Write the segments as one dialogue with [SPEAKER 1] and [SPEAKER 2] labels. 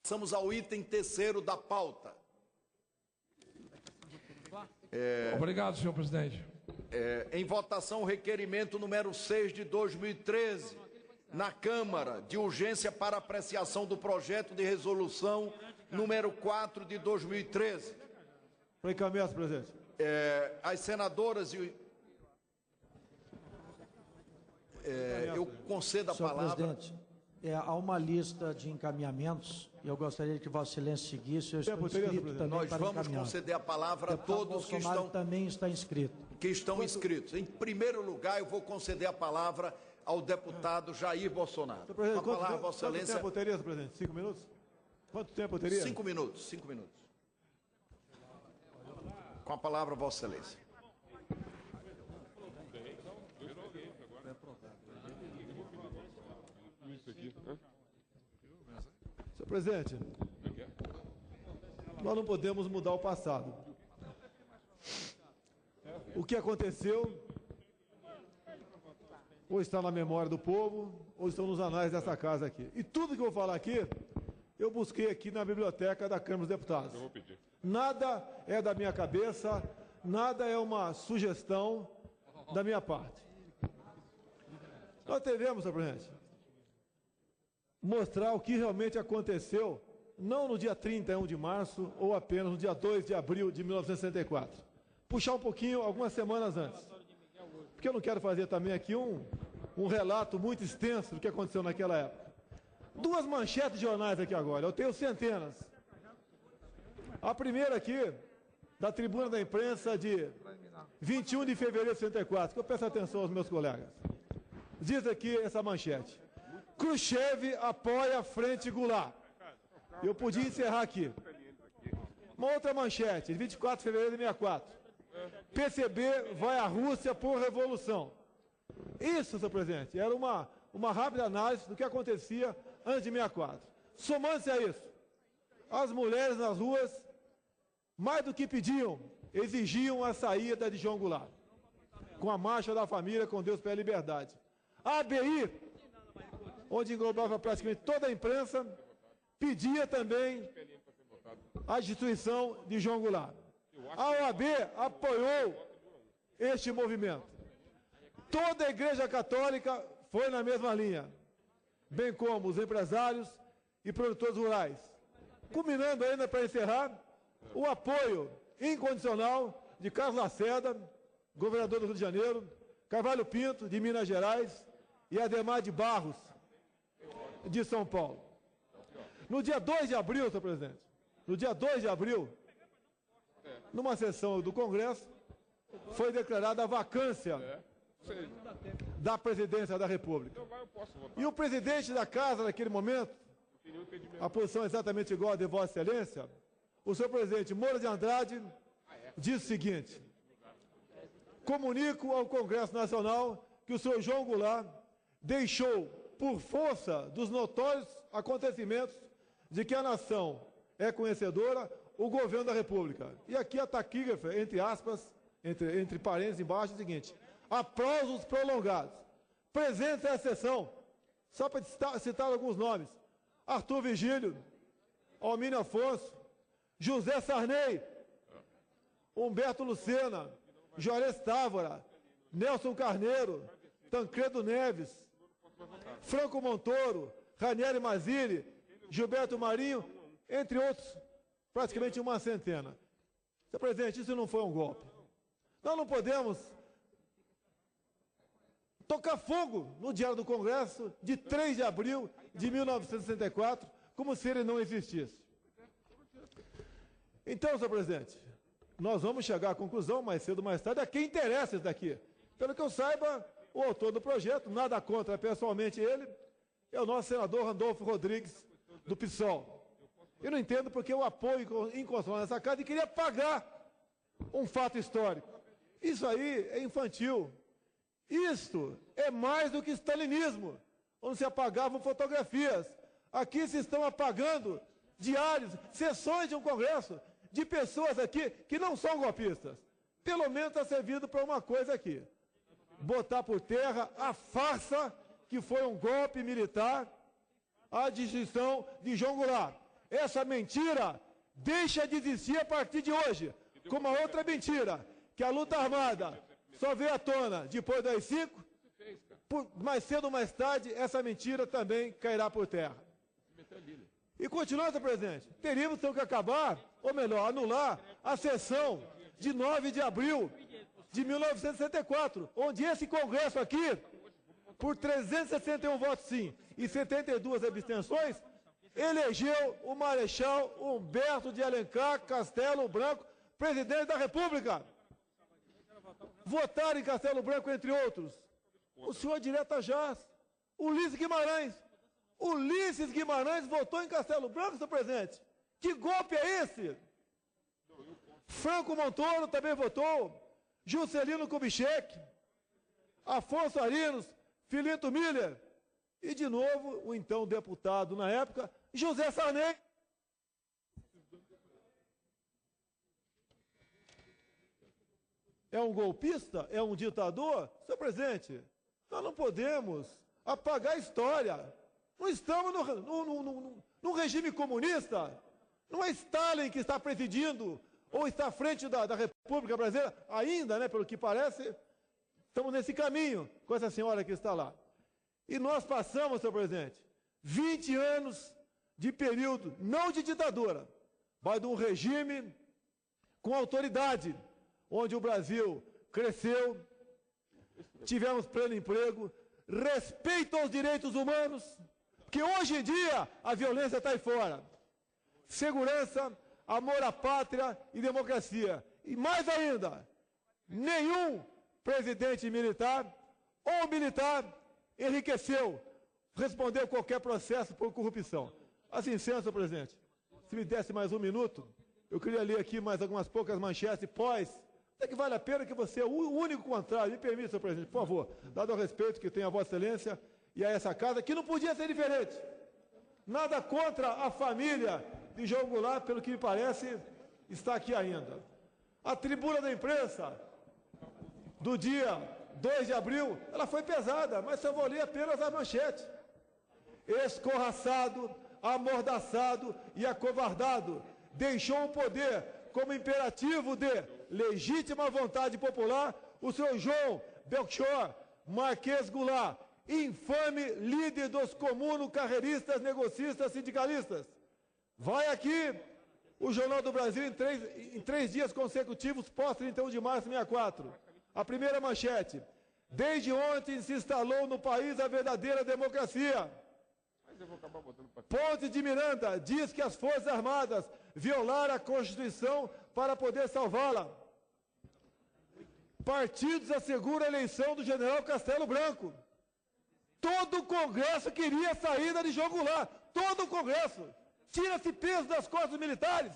[SPEAKER 1] Passamos ao item terceiro da pauta.
[SPEAKER 2] Obrigado, senhor presidente.
[SPEAKER 1] Em votação, o requerimento número 6 de 2013, na Câmara, de urgência para apreciação do projeto de resolução número 4 de 2013.
[SPEAKER 3] Para encaminhar, presidente.
[SPEAKER 1] As senadoras e... eu concedo a palavra.
[SPEAKER 4] Presidente, há uma lista de encaminhamentos e eu gostaria que Vossa Excelência seguisse. Eu estou inscrito também.
[SPEAKER 1] Nós
[SPEAKER 4] para
[SPEAKER 1] vamos
[SPEAKER 4] encaminhar.
[SPEAKER 1] conceder a palavra a todos que estão...
[SPEAKER 4] também está inscrito.
[SPEAKER 1] Que estão inscritos. Em primeiro lugar, eu vou conceder a palavra ao deputado Jair Bolsonaro.
[SPEAKER 3] Presidente,
[SPEAKER 1] Com a palavra, Vossa Excelência.
[SPEAKER 3] Quanto tempo teria, presidente? 5 minutos? Quanto tempo teria?
[SPEAKER 1] 5 minutos, 5 minutos. Com a palavra, Vossa Excelência.
[SPEAKER 3] Senhor presidente, nós não podemos mudar o passado. O que aconteceu ou está na memória do povo, ou estão nos anais dessa casa aqui. E tudo que eu vou falar aqui, eu busquei aqui na biblioteca da Câmara dos Deputados. Nada é da minha cabeça, nada é uma sugestão da minha parte. Nós devemos, senhor presidente, mostrar o que realmente aconteceu, não no dia 31 de março, ou apenas no dia 2 de abril de 1964. Puxar um pouquinho, algumas semanas antes. Porque eu não quero fazer também aqui um relato muito extenso do que aconteceu naquela época. Duas manchetes de jornais aqui agora, eu tenho centenas. A primeira aqui, da Tribuna da Imprensa de 21 de fevereiro de 64, que eu peço atenção aos meus colegas. Diz aqui essa manchete: Khrushchev apoia a Frente Goulart. Eu podia encerrar aqui. Uma outra manchete, de 24 de fevereiro de 64. PCB vai à Rússia por revolução. Isso, senhor presidente, era uma rápida análise do que acontecia antes de 64. Somando-se a isso, as mulheres nas ruas, mais do que pediam, exigiam a saída de João Goulart, com a marcha da família, com Deus pela liberdade. A ABI, onde englobava praticamente toda a imprensa, pedia também a destituição de João Goulart. A OAB apoiou este movimento. Toda a Igreja Católica foi na mesma linha, bem como os empresários e produtores rurais. Culminando ainda, para encerrar, o apoio incondicional de Carlos Lacerda, governador do Rio de Janeiro, Carvalho Pinto, de Minas Gerais, e Ademar de Barros, de São Paulo. No dia 2 de abril, senhor presidente, no dia 2 de abril, numa sessão do Congresso, foi declarada a vacância da presidência da República. E o presidente da casa, naquele momento, a posição é exatamente igual a de Vossa Excelência, o senhor presidente Moura de Andrade diz o seguinte: comunico ao Congresso Nacional que o senhor João Goulart deixou, por força dos notórios acontecimentos de que a nação é conhecedora, o governo da República. E aqui a taquígrafa, entre aspas, entre parênteses embaixo, é o seguinte: aplausos prolongados. Presentes à sessão, só para citar alguns nomes: Arthur Vigílio, Almínio Afonso, José Sarney, Humberto Lucena, Juarez Távora, Nelson Carneiro, Tancredo Neves, Franco Montoro, Ranieri Mazzilli, Gilberto Marinho, entre outros, praticamente uma centena. Senhor presidente, isso não foi um golpe. Nós não podemos tocar fogo no Diário do Congresso de 3 de abril de 1964, como se ele não existisse. Então, senhor presidente, nós vamos chegar à conclusão, mais cedo ou mais tarde, a quem interessa isso daqui. Pelo que eu saiba, o autor do projeto, nada contra pessoalmente ele, é o nosso senador Randolfo Rodrigues, do PSOL. Eu não entendo porque o apoio inconstitucional nessa casa e queria pagar um fato histórico. Isso aí é infantil. Isto é mais do que stalinismo, onde se apagavam fotografias. Aqui se estão apagando diários, sessões de um congresso, de pessoas aqui que não são golpistas. Pelo menos está servindo para uma coisa aqui: botar por terra a farsa que foi um golpe militar, a destituição de João Goulart. essa mentira deixa de existir a partir de hoje. Como a outra mentira, que a luta armada só veio à tona depois das 5, mais cedo ou mais tarde, essa mentira também cairá por terra. E continuando, senhor presidente, teríamos então que acabar, ou melhor, anular a sessão de 9 de abril de 1964, onde esse Congresso aqui, por 361 votos sim e 72 abstenções, elegeu o Marechal Humberto de Alencar Castelo Branco, presidente da República. Votaram em Castelo Branco, entre outros, o senhor Direta Jaz, Ulisses Guimarães. Ulisses Guimarães votou em Castelo Branco, senhor presidente. Que golpe é esse? Franco Montoro também votou. Juscelino Kubitschek, Afonso Arinos, Filinto Miller e, de novo, o então deputado na época, José Sarney. É um golpista? É um ditador? Senhor presidente, nós não podemos apagar a história. Não estamos no regime comunista. Não é Stalin que está presidindo ou está à frente da República Brasileira, ainda, né, pelo que parece, estamos nesse caminho com essa senhora que está lá. E nós passamos, senhor presidente, 20 anos de período, não de ditadura, mas de um regime com autoridade, onde o Brasil cresceu, tivemos pleno emprego, respeito aos direitos humanos, que hoje em dia a violência está aí fora. Segurança, amor à pátria e democracia. E mais ainda, nenhum presidente militar ou militar enriqueceu, respondeu qualquer processo por corrupção. Assim sendo, senhor presidente, se me desse mais um minuto, eu queria ler aqui mais algumas poucas manchetes pós. Até que vale a pena que você é o único contrário. Me permita, senhor presidente, por favor, dado o respeito que tem a Vossa Excelência e a essa casa, que não podia ser diferente. Nada contra a família de João Goulart, pelo que me parece, está aqui ainda. A tribuna da imprensa do dia 2 de abril, ela foi pesada, mas eu vou ler apenas a manchete. Escorraçado, amordaçado e acovardado, deixou o poder como imperativo de legítima vontade popular o senhor João Belchior Marques Goulart, infame líder dos comuno-carreiristas, negocistas, sindicalistas. Vai aqui o Jornal do Brasil em três dias consecutivos, pós-31 de março de 64. A primeira manchete. Desde ontem se instalou no país a verdadeira democracia. Ponte de Miranda diz que as Forças Armadas violaram a Constituição para poder salvá-la. Partidos asseguram a eleição do general Castelo Branco. Todo o Congresso queria a saída de João Goulart. Todo o Congresso. Tira-se peso das costas militares.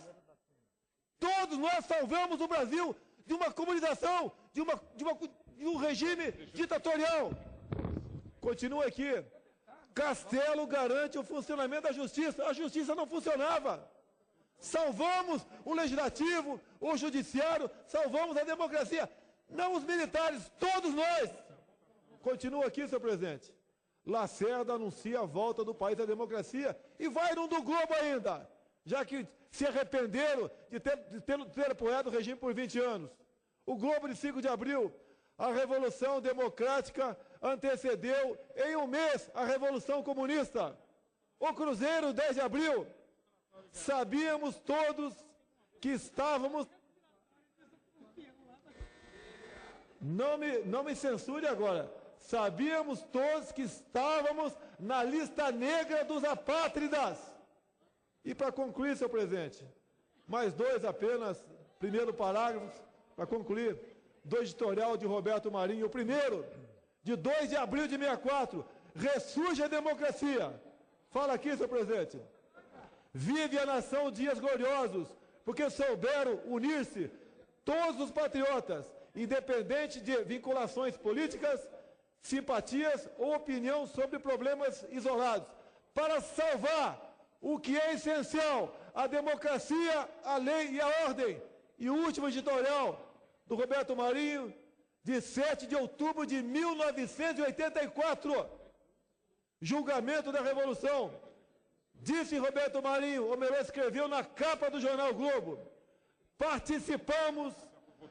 [SPEAKER 3] Todos nós salvamos o Brasil de uma comunização, de um regime ditatorial. Continua aqui. Castelo garante o funcionamento da justiça. A justiça não funcionava. Salvamos o legislativo, o judiciário, salvamos a democracia. Não os militares, todos nós. Continua aqui, senhor presidente. Lacerda anuncia a volta do país à democracia e vai num do Globo ainda, já que se arrependeram de ter apoiado o regime por 20 anos. O Globo de 5 de abril, a Revolução Democrática antecedeu em um mês a Revolução Comunista. O Cruzeiro, 10 de abril, sabíamos todos que estávamos... Não me censure agora. Sabíamos todos que estávamos na lista negra dos apátridas. E para concluir, senhor presidente, mais dois apenas, primeiro parágrafo, para concluir, do editorial de Roberto Marinho, o primeiro, de 2 de abril de 64, ressurge a democracia. Fala aqui, senhor presidente. Vive a nação dias gloriosos, porque souberam unir-se todos os patriotas, independente de vinculações políticas, simpatias ou opinião sobre problemas isolados, para salvar o que é essencial, a democracia, a lei e a ordem. E o último editorial do Roberto Marinho, de 7 de outubro de 1984, julgamento da Revolução. Disse Roberto Marinho, o melhor escreveu na capa do jornal Globo: participamos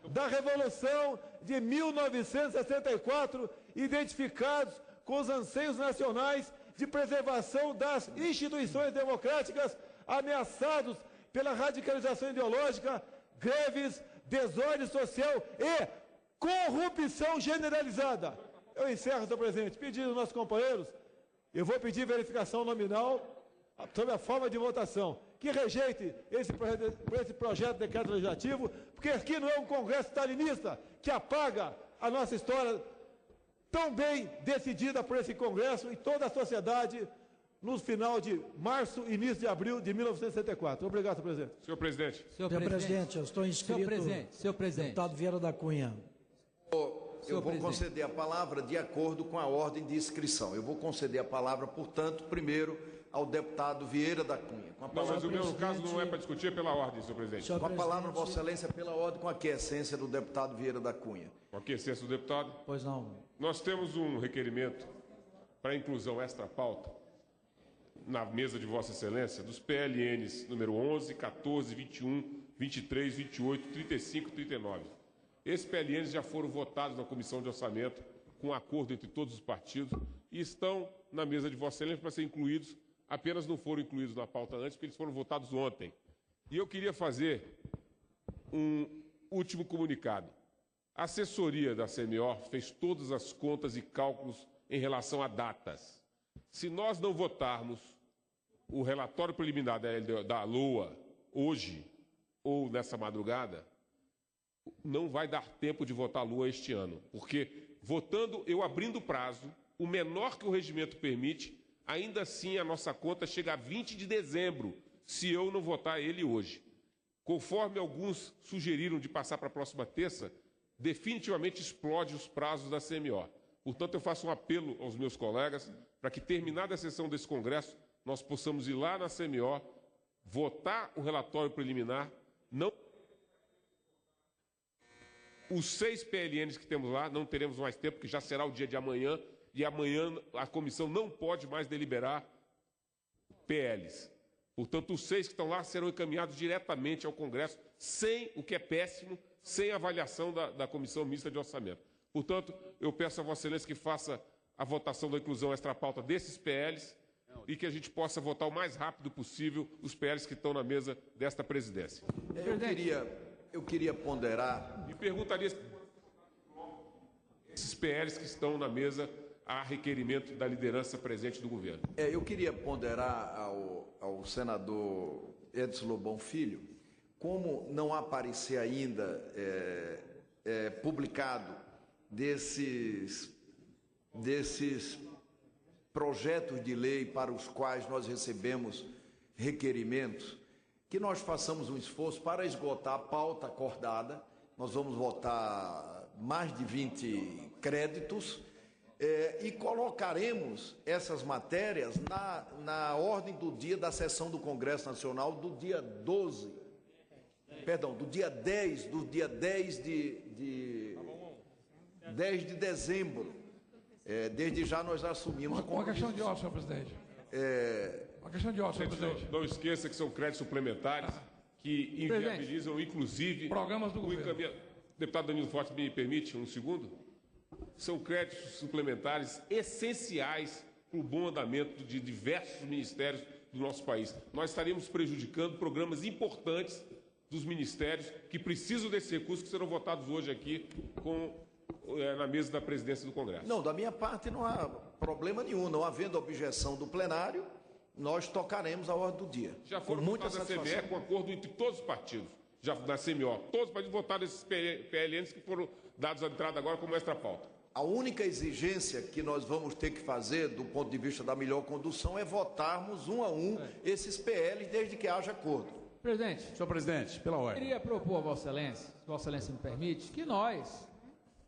[SPEAKER 3] da Revolução de 1964, identificados com os anseios nacionais de preservação das instituições democráticas ameaçados pela radicalização ideológica, greves, desordem social e corrupção generalizada. Eu encerro, senhor presidente, pedindo aos nossos companheiros, eu vou pedir verificação nominal sobre a forma de votação, que rejeite esse projeto de decreto legislativo, porque aqui não é um congresso stalinista que apaga a nossa história tão bem decidida por esse congresso e toda a sociedade no final de março e início de abril de 1964. Obrigado, senhor presidente.
[SPEAKER 5] Senhor presidente.
[SPEAKER 4] Senhor presidente, eu estou inscrito.
[SPEAKER 6] Senhor presidente.
[SPEAKER 4] Deputado Vieira da Cunha.
[SPEAKER 1] Eu vou conceder a palavra de acordo com a ordem de inscrição. Eu vou conceder a palavra, portanto, primeiro ao deputado Vieira da Cunha. Com a
[SPEAKER 5] Não,
[SPEAKER 1] palavra,
[SPEAKER 5] mas o meu caso não é para discutir, é pela ordem, senhor presidente.
[SPEAKER 1] com a palavra, Vossa Excelência, pela ordem, com a aquiescência do deputado Vieira da Cunha.
[SPEAKER 5] Com a aquiescência do deputado.
[SPEAKER 4] Pois não.
[SPEAKER 5] Nós temos um requerimento para inclusão extra-pauta na mesa de Vossa Excelência dos PLNs número 11, 14, 21, 23, 28, 35 e 39. Esses PLNs já foram votados na Comissão de Orçamento com acordo entre todos os partidos e estão na mesa de Vossa Excelência para ser incluídos, apenas não foram incluídos na pauta antes porque eles foram votados ontem. E eu queria fazer um último comunicado. A assessoria da CMO fez todas as contas e cálculos em relação a datas. Se nós não votarmos o relatório preliminar da LOA hoje ou nessa madrugada, não vai dar tempo de votar a LOA este ano, porque votando, eu abrindo o prazo, o menor que o regimento permite, ainda assim a nossa conta chega a 20 de dezembro, se eu não votar ele hoje. Conforme alguns sugeriram de passar para a próxima terça, definitivamente explode os prazos da CMO. Portanto, eu faço um apelo aos meus colegas para que, terminada a sessão desse Congresso, nós possamos ir lá na CMO, votar o relatório preliminar, não... Os 6 PLNs que temos lá, não teremos mais tempo, porque já será o dia de amanhã, e amanhã a comissão não pode mais deliberar PLs. Portanto, os 6 que estão lá serão encaminhados diretamente ao Congresso, sem, o que é péssimo, sem avaliação da Comissão Mista de Orçamento. Portanto, eu peço a Vossa Excelência que faça a votação da inclusão extra-pauta desses PLs e que a gente possa votar o mais rápido possível os PLs que estão na mesa desta presidência.
[SPEAKER 1] Eu queria ponderar...
[SPEAKER 5] Me perguntaria esses PLs que estão na mesa a requerimento da liderança presente do governo.
[SPEAKER 1] Eu queria ponderar ao senador Edson Lobão Filho, como não aparecer ainda publicado desses projetos de lei para os quais nós recebemos requerimentos, que nós façamos um esforço para esgotar a pauta acordada. Nós vamos votar mais de 20 créditos e colocaremos essas matérias na ordem do dia da sessão do Congresso Nacional do dia 12, perdão, do dia 10, de 10 de dezembro. Desde já nós assumimos...
[SPEAKER 2] Uma questão de ordem, senhor presidente. Uma questão de ordem, senhor presidente.
[SPEAKER 5] Não esqueça que são créditos suplementares que inviabilizam, inclusive...
[SPEAKER 2] Programas do governo.
[SPEAKER 5] Deputado Danilo Forte, me permite um segundo? São créditos suplementares essenciais para o bom andamento de diversos ministérios do nosso país. Nós estaríamos prejudicando programas importantes dos ministérios que precisam desses recursos que serão votados hoje aqui na mesa da presidência do Congresso.
[SPEAKER 1] Não, da minha parte não há problema nenhum. Não havendo objeção do plenário, nós tocaremos a ordem do dia.
[SPEAKER 5] Já foram votados na CME com acordo entre todos os partidos, já na CMO. Todos os partidos votaram esses PLNs que foram dados à entrada agora como extra-pauta.
[SPEAKER 1] A única exigência que nós vamos ter que fazer, do ponto de vista da melhor condução, é votarmos um a um esses PLs, desde que haja acordo.
[SPEAKER 6] Presidente.
[SPEAKER 7] Senhor presidente, pela ordem.
[SPEAKER 6] Eu queria propor a Vossa Excelência, se Vossa Excelência me permite, que nós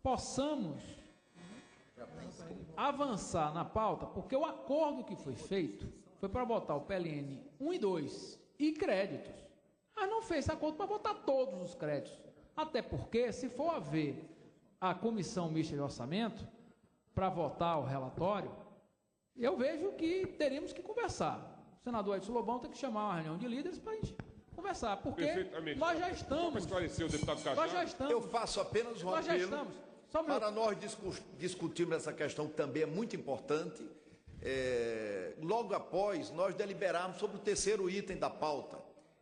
[SPEAKER 6] possamos avançar na pauta, porque o acordo que foi feito foi para votar o PLN 1 e 2 e créditos. Mas não fez esse acordo para votar todos os créditos. Até porque, se for haver a Comissão Mista de Orçamento para votar o relatório, eu vejo que teríamos que conversar o senador Edson Lobão tem que chamar uma reunião de líderes para a gente conversar, porque nós já
[SPEAKER 5] Para
[SPEAKER 6] estamos.
[SPEAKER 5] esclarecer o deputado Cajá.
[SPEAKER 6] Nós já estamos.
[SPEAKER 1] Eu faço apenas um
[SPEAKER 6] Nós já
[SPEAKER 1] apelo
[SPEAKER 6] estamos. Só um
[SPEAKER 1] para
[SPEAKER 6] minuto.
[SPEAKER 1] nós discutirmos essa questão que também é muito importante. Logo após nós deliberarmos sobre o terceiro item da pauta,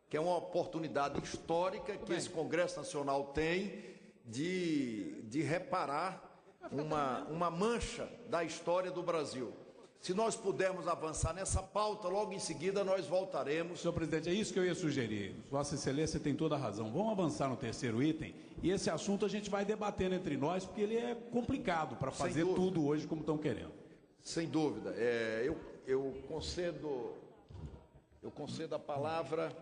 [SPEAKER 1] que é uma oportunidade histórica que esse Congresso Nacional tem de reparar uma mancha da história do Brasil. Se nós pudermos avançar nessa pauta, logo em seguida nós voltaremos.
[SPEAKER 7] Senhor presidente, é isso que eu ia sugerir. Vossa Excelência tem toda a razão. Vamos avançar no terceiro item e esse assunto a gente vai debatendo entre nós, porque ele é complicado para fazer tudo hoje como estão querendo.
[SPEAKER 1] Sem dúvida. Eu concedo a palavra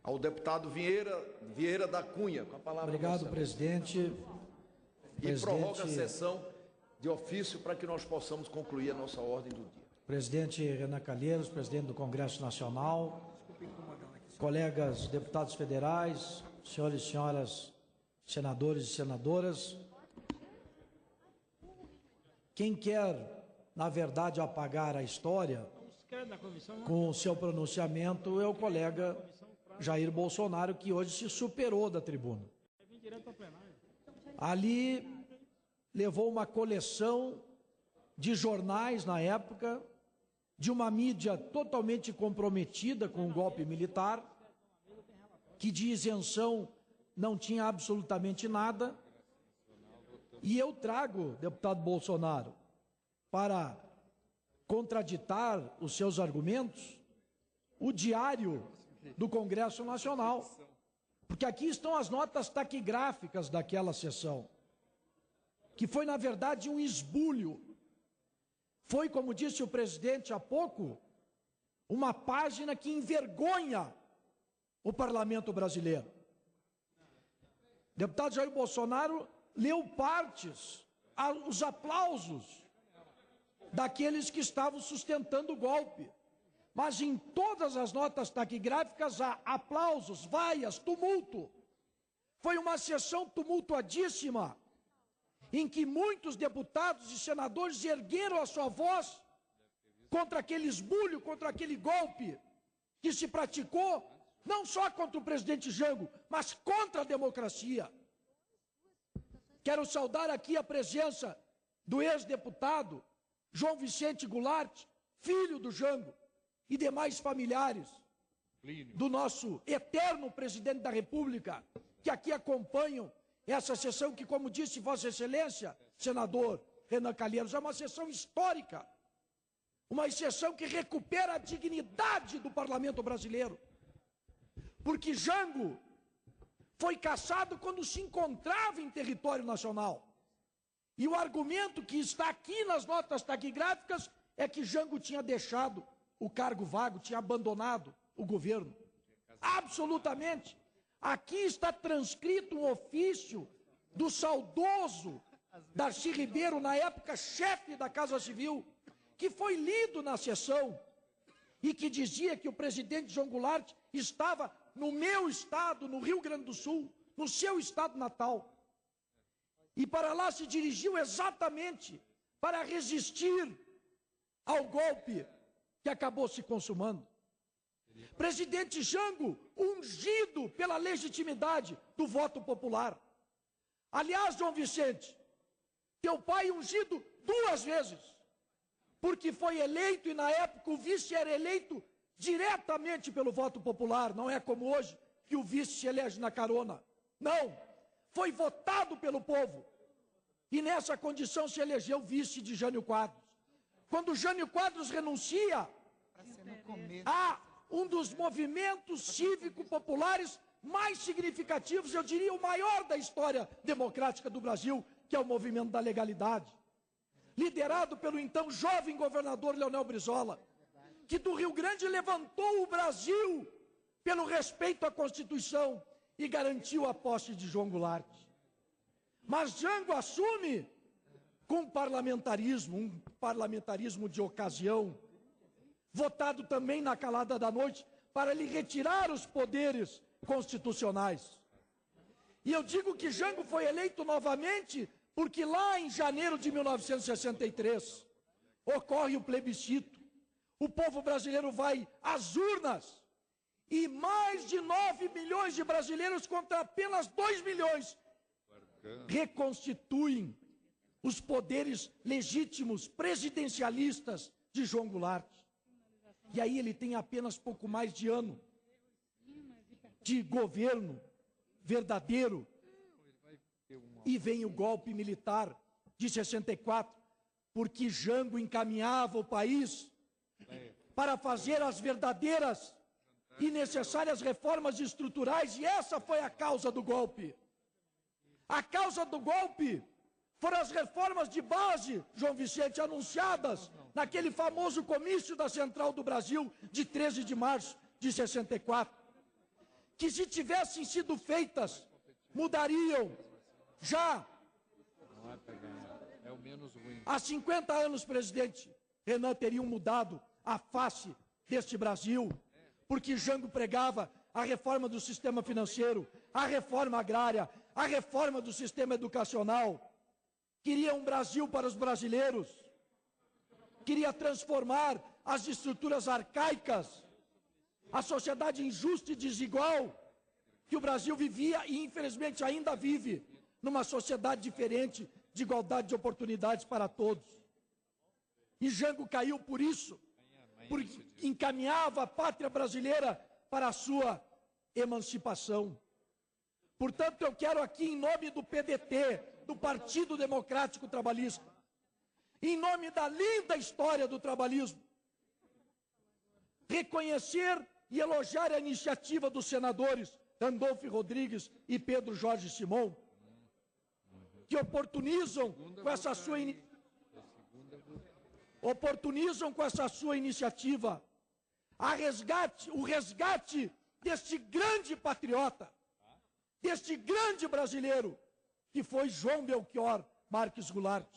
[SPEAKER 1] ao deputado Vieira da Cunha. Com a palavra.
[SPEAKER 4] Obrigado, presidente.
[SPEAKER 1] E prorroga a sessão de ofício para que nós possamos concluir a nossa ordem do dia.
[SPEAKER 4] Presidente Renan Calheiros, presidente do Congresso Nacional, colegas deputados federais, senhores e senhoras senadores e senadoras, quem quer, na verdade, apagar a história com o seu pronunciamento é o colega Jair Bolsonaro, que hoje se superou da tribuna. Ali levou uma coleção de jornais na época, de uma mídia totalmente comprometida com o golpe militar, que de isenção não tinha absolutamente nada. E eu trago, deputado Bolsonaro, para contraditar os seus argumentos, o diário do Congresso Nacional, porque aqui estão as notas taquigráficas daquela sessão, que foi, na verdade, um esbulho. Foi, como disse o presidente há pouco, uma página que envergonha o parlamento brasileiro. O deputado Jair Bolsonaro leu partes, os aplausos daqueles que estavam sustentando o golpe. Mas em todas as notas taquigráficas há aplausos, vaias, tumulto. Foi uma sessão tumultuadíssima, em que muitos deputados e senadores ergueram a sua voz contra aquele esbulho, contra aquele golpe que se praticou, não só contra o presidente Jango, mas contra a democracia. Quero saudar aqui a presença do ex-deputado João Vicente Goulart, filho do Jango, e demais familiares do nosso eterno presidente da República, que aqui acompanham essa sessão que, como disse Vossa Excelência, senador Renan Calheiros, é uma sessão histórica, uma sessão que recupera a dignidade do parlamento brasileiro, porque Jango foi caçado quando se encontrava em território nacional, e o argumento que está aqui nas notas taquigráficas é que Jango tinha deixado o cargo vago, tinha abandonado o governo. Absolutamente. Aqui está transcrito um ofício do saudoso Darcy Ribeiro, na época chefe da Casa Civil, que foi lido na sessão e que dizia que o presidente João Goulart estava no meu estado, no Rio Grande do Sul, no seu estado natal. E para lá se dirigiu exatamente para resistir ao golpe que acabou se consumando. Presidente Jango, ungido pela legitimidade do voto popular. Aliás, João Vicente, teu pai ungido 2 vezes, porque foi eleito e na época o vice era eleito diretamente pelo voto popular, não é como hoje que o vice se elege na carona. Não, foi votado pelo povo. E nessa condição se elegeu vice de Jânio Quadros. Quando Jânio Quadros renuncia a um dos movimentos cívico-populares mais significativos, eu diria o maior da história democrática do Brasil, que é o movimento da legalidade, liderado pelo então jovem governador Leonel Brizola, que do Rio Grande levantou o Brasil pelo respeito à Constituição e garantiu a posse de João Goulart. Mas Jango assume com parlamentarismo, um parlamentarismo de ocasião, votado também na calada da noite, para lhe retirar os poderes constitucionais. E eu digo que Jango foi eleito novamente porque lá em janeiro de 1963 ocorre o plebiscito. o povo brasileiro vai às urnas e mais de 9 milhões de brasileiros contra apenas 2 milhões reconstituem os poderes legítimos presidencialistas de João Goulart. E aí ele tem apenas pouco mais de ano de governo verdadeiro. E vem o golpe militar de 64, porque Jango encaminhava o país para fazer as verdadeiras e necessárias reformas estruturais, e essa foi a causa do golpe. A causa do golpe foram as reformas de base, João Vicente, anunciadas naquele famoso comício da Central do Brasil de 13 de março de 64, que se tivessem sido feitas, mudariam já há 50 anos, presidente Renan, teriam mudado a face deste Brasil, porque Jango pregava a reforma do sistema financeiro, a reforma agrária, a reforma do sistema educacional. Queria um Brasil para os brasileiros, queria transformar as estruturas arcaicas, a sociedade injusta e desigual que o Brasil vivia e infelizmente ainda vive, numa sociedade diferente, de igualdade de oportunidades para todos. E Jango caiu por isso, porque encaminhava a pátria brasileira para a sua emancipação. Portanto, eu quero aqui, em nome do PDT, do Partido Democrático Trabalhista, em nome da linda história do trabalhismo, reconhecer e elogiar a iniciativa dos senadores Randolfo Rodrigues e Pedro Jorge Simão, que oportunizam com essa sua iniciativa o resgate deste grande patriota, deste grande brasileiro, que foi João Belchior Marques Goulart.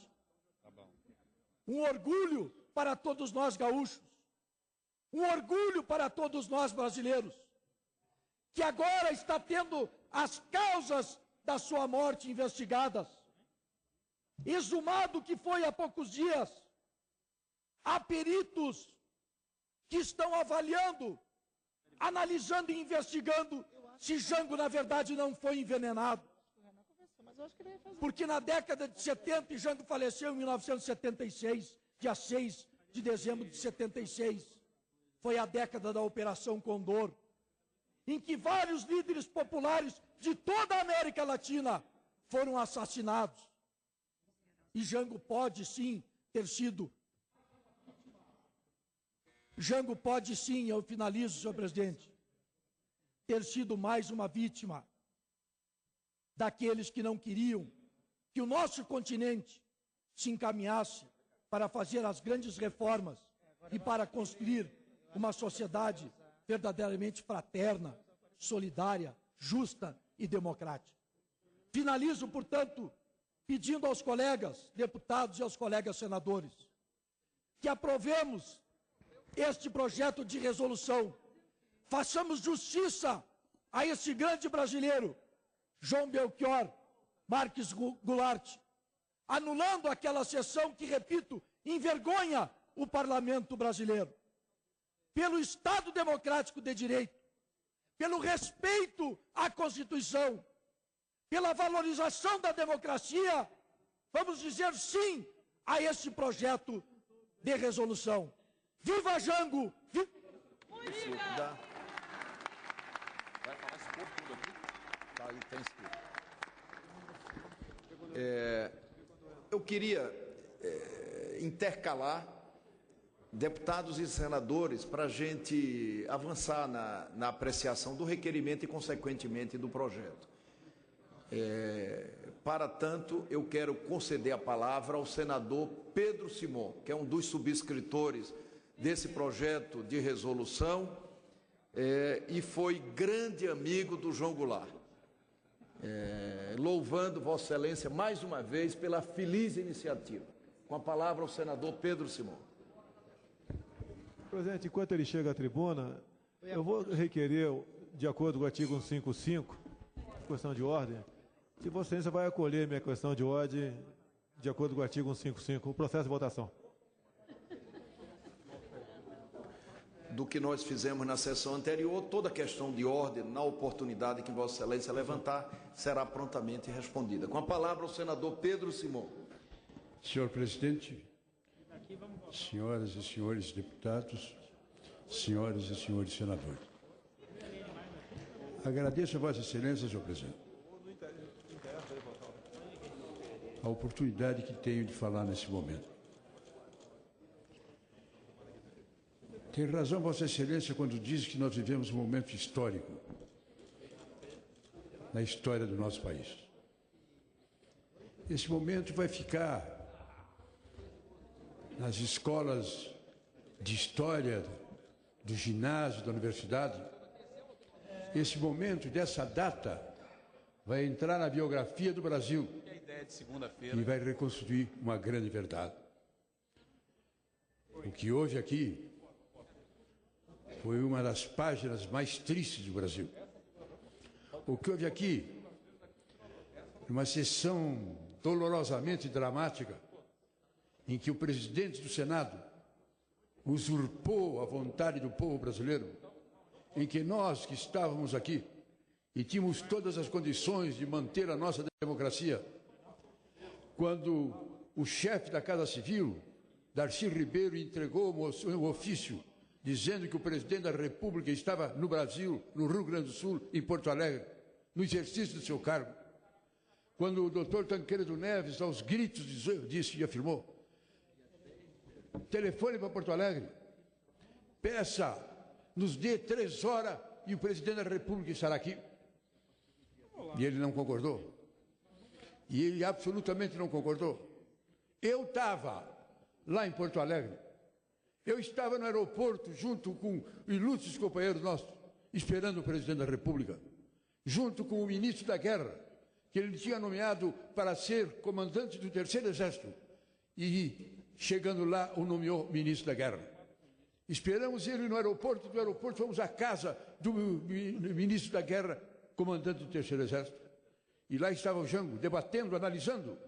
[SPEAKER 4] Um orgulho para todos nós gaúchos, um orgulho para todos nós brasileiros, que agora está tendo as causas da sua morte investigadas. Exumado que foi há poucos dias, há peritos que estão avaliando, analisando e investigando se Jango, na verdade, não foi envenenado. Porque na década de 70, e Jango faleceu em 1976, dia 6 de dezembro de 76, foi a década da Operação Condor, em que vários líderes populares de toda a América Latina foram assassinados. E Jango pode sim ter sido. Jango pode sim, eu finalizo, senhor presidente, ter sido mais uma vítima daqueles que não queriam que o nosso continente se encaminhasse para fazer as grandes reformas e para construir uma sociedade verdadeiramente fraterna, solidária, justa e democrática. Finalizo, portanto, pedindo aos colegas deputados e aos colegas senadores que aprovemos este projeto de resolução, façamos justiça a esse grande brasileiro, João Belchior Marques Goulart, anulando aquela sessão que, repito, envergonha o parlamento brasileiro. Pelo Estado Democrático de Direito, pelo respeito à Constituição, pela valorização da democracia, vamos dizer sim a esse projeto de resolução. Viva Jango! Viva...
[SPEAKER 1] Vai falar esse povo tudo aqui? Tá aí, tem escrito. Eu queria intercalar deputados e senadores para a gente avançar na apreciação do requerimento e, consequentemente, do projeto. Para tanto, eu quero conceder a palavra ao senador Pedro Simão, que é um dos subscritores desse projeto de resolução e foi grande amigo do João Goulart. Louvando Vossa Excelência mais uma vez pela feliz iniciativa. Com a palavra ao senador Pedro Simão.
[SPEAKER 3] Presidente, enquanto ele chega à tribuna, eu vou requerer, de acordo com o artigo 155, questão de ordem, se Vossa Excelência vai acolher minha questão de ordem, de acordo com o artigo 155, o processo de votação.
[SPEAKER 1] do que nós fizemos na sessão anterior. Toda questão de ordem, na oportunidade que Vossa Excelência levantar, será prontamente respondida. Com a palavra o senador Pedro Simão.
[SPEAKER 8] Senhor presidente, senhoras e senhores deputados, senhoras e senhores senadores, agradeço a Vossa Excelência, senhor presidente, a oportunidade que tenho de falar nesse momento. Tem razão Vossa Excelência quando diz que nós vivemos um momento histórico na história do nosso país. Esse momento vai ficar nas escolas de história, do ginásio, da universidade. Esse momento, dessa data, vai entrar na biografia do Brasil e vai reconstruir uma grande verdade. O que houve aqui foi uma das páginas mais tristes do Brasil. O que houve aqui, uma sessão dolorosamente dramática, em que o presidente do Senado usurpou a vontade do povo brasileiro, em que nós que estávamos aqui e tínhamos todas as condições de manter a nossa democracia, quando o chefe da Casa Civil, Darcy Ribeiro, entregou um ofício dizendo que o presidente da República estava no Brasil, no Rio Grande do Sul, em Porto Alegre, no exercício do seu cargo, quando o doutor Tancredo Neves, aos gritos, disse e afirmou: telefone para Porto Alegre, peça, nos dê 3 horas e o presidente da República estará aqui. E ele não concordou. E ele absolutamente não concordou. Eu estava lá em Porto Alegre. Eu estava no aeroporto junto com ilustres companheiros nossos, esperando o presidente da República, junto com o ministro da Guerra, que ele tinha nomeado para ser comandante do 3º Exército. E chegando lá, o nomeou ministro da Guerra. Esperamos ele no aeroporto, do aeroporto fomos à casa do ministro da Guerra, comandante do 3º Exército. E lá estava o Jango, debatendo, analisando,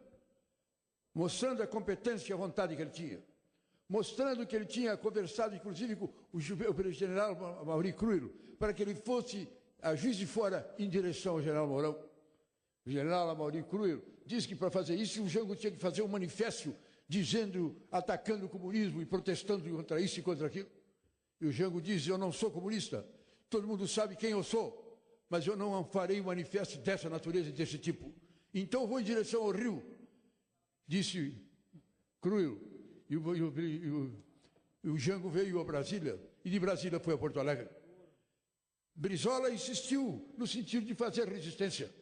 [SPEAKER 8] mostrando a competência e a vontade que ele tinha, mostrando que ele tinha conversado, inclusive, com o general Amaury Cruilo, para que ele fosse a Juiz de Fora em direção ao general Mourão. O general Amaury Cruilo disse que para fazer isso o Jango tinha que fazer um manifesto dizendo, atacando o comunismo e protestando contra isso e contra aquilo. E o Jango diz: eu não sou comunista, todo mundo sabe quem eu sou, mas eu não farei um manifesto dessa natureza e desse tipo. Então vou em direção ao Rio, disse Cruilo, e o Jango veio a Brasília, e de Brasília foi a Porto Alegre. Brizola insistiu no sentido de fazer resistência.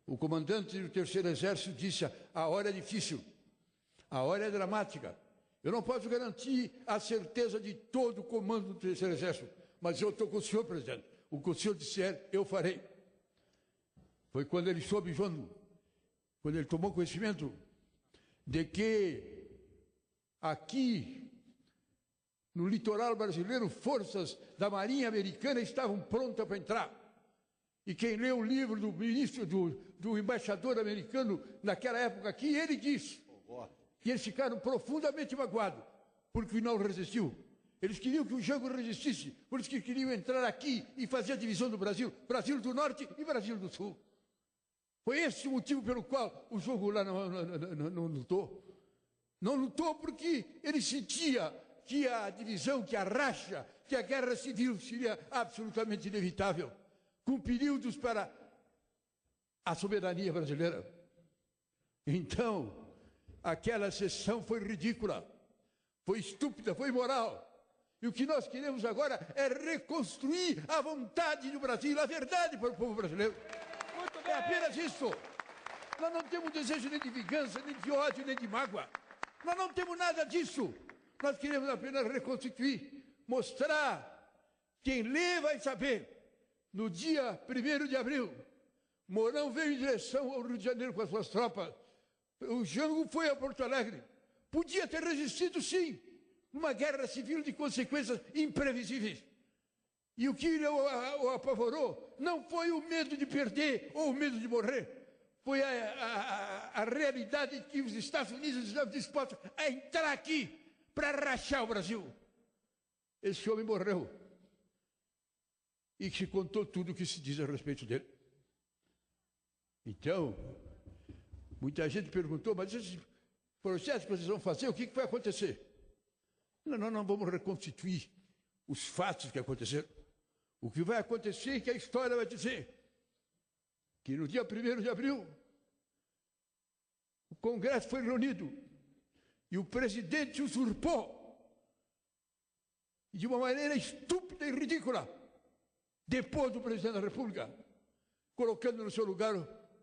[SPEAKER 8] O comandante do 3º Exército disse: a hora é difícil, a hora é dramática. Eu não posso garantir a certeza de todo o comando do 3º Exército, mas eu estou com o senhor, presidente. O que o senhor disser, eu farei. Foi quando ele soube, quando ele tomou conhecimento de que aqui, no litoral brasileiro, forças da Marinha Americana estavam prontas para entrar. E quem leu o livro do ministro, do embaixador americano naquela época aqui, ele disse que eles ficaram profundamente magoados, porque não resistiu. Eles queriam que o Jango resistisse, por isso que queriam entrar aqui e fazer a divisão do Brasil, Brasil do Norte e Brasil do Sul. Foi esse o motivo pelo qual o Jango lá não lutou. Não lutou porque ele sentia que a divisão, que a racha, que a guerra civil seria absolutamente inevitável, com períodos para a soberania brasileira. Então, aquela sessão foi ridícula, foi estúpida, foi imoral. E o que nós queremos agora é reconstruir a vontade do Brasil, a verdade para o povo brasileiro. É apenas isso. Nós não temos desejo nem de vingança, nem de ódio, nem de mágoa. Nós não temos nada disso. Nós queremos apenas reconstituir, mostrar. Quem lê vai saber. No dia 1º de abril, Mourão veio em direção ao Rio de Janeiro com as suas tropas. O Jango foi a Porto Alegre. Podia ter resistido, sim, numa guerra civil de consequências imprevisíveis. E o que o apavorou não foi o medo de perder ou o medo de morrer, foi a realidade de que os Estados Unidos estavam dispostos a entrar aqui para rachar o Brasil. esse homem morreu. E que contou tudo o que se diz a respeito dele. Então, muita gente perguntou, mas esse processo que vocês vão fazer, o que vai acontecer? Não vamos reconstituir os fatos que aconteceram. O que vai acontecer é que a história vai dizer que no dia 1º de abril, o Congresso foi reunido e o presidente usurpou, de uma maneira estúpida e ridícula, depois do presidente da República, colocando no seu lugar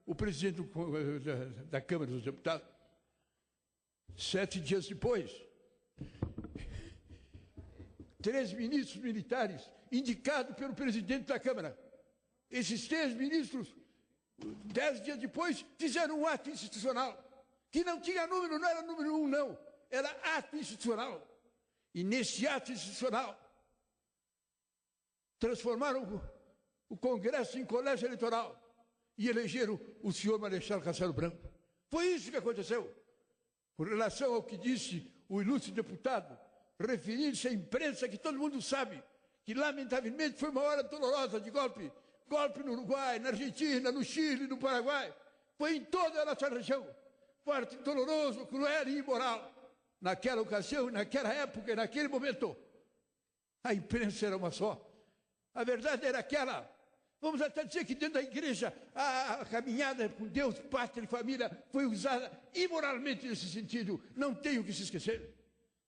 [SPEAKER 8] o presidente da Câmara dos Deputados. 7 dias depois, 3 ministros militares indicados pelo presidente da Câmara. Esses 3 ministros, 10 dias depois, fizeram um ato institucional, que não tinha número, não era número 1, não. Era ato institucional. E nesse ato institucional, transformaram o Congresso em colégio eleitoral e elegeram o senhor Marechal Castelo Branco. Foi isso que aconteceu. Com relação ao que disse o ilustre deputado, referindo-se à imprensa, que todo mundo sabe, que lamentavelmente foi uma hora dolorosa de golpe. Golpe no Uruguai, na Argentina, no Chile, no Paraguai. Foi em toda a nossa região. Forte, doloroso, cruel e imoral. Naquela ocasião, naquela época, naquele momento, a imprensa era uma só. A verdade era aquela. Vamos até dizer que dentro da igreja a caminhada com Deus, pátria e família foi usada imoralmente nesse sentido. Não tem o que se esquecer.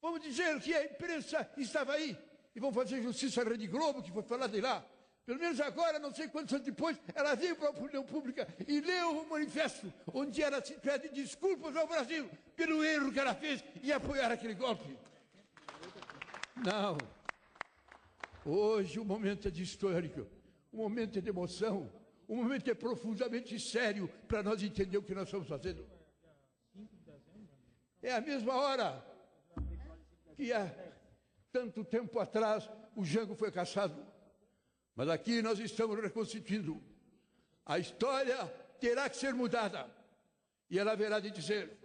[SPEAKER 8] Vamos dizer que a imprensa estava aí. E vamos fazer justiça à Rede Globo, que foi falada de lá. Pelo menos agora, não sei quantos anos depois, ela veio para a opinião pública e leu o manifesto, onde ela se pede desculpas ao Brasil pelo erro que ela fez em apoiar aquele golpe. Não. Hoje o momento é de histórico, o momento é de emoção, o momento é profundamente sério para nós entender o que nós estamos fazendo. É a mesma hora que há tanto tempo atrás o Jango foi caçado. Mas aqui nós estamos reconstituindo. A história terá que ser mudada. E ela haverá de dizer: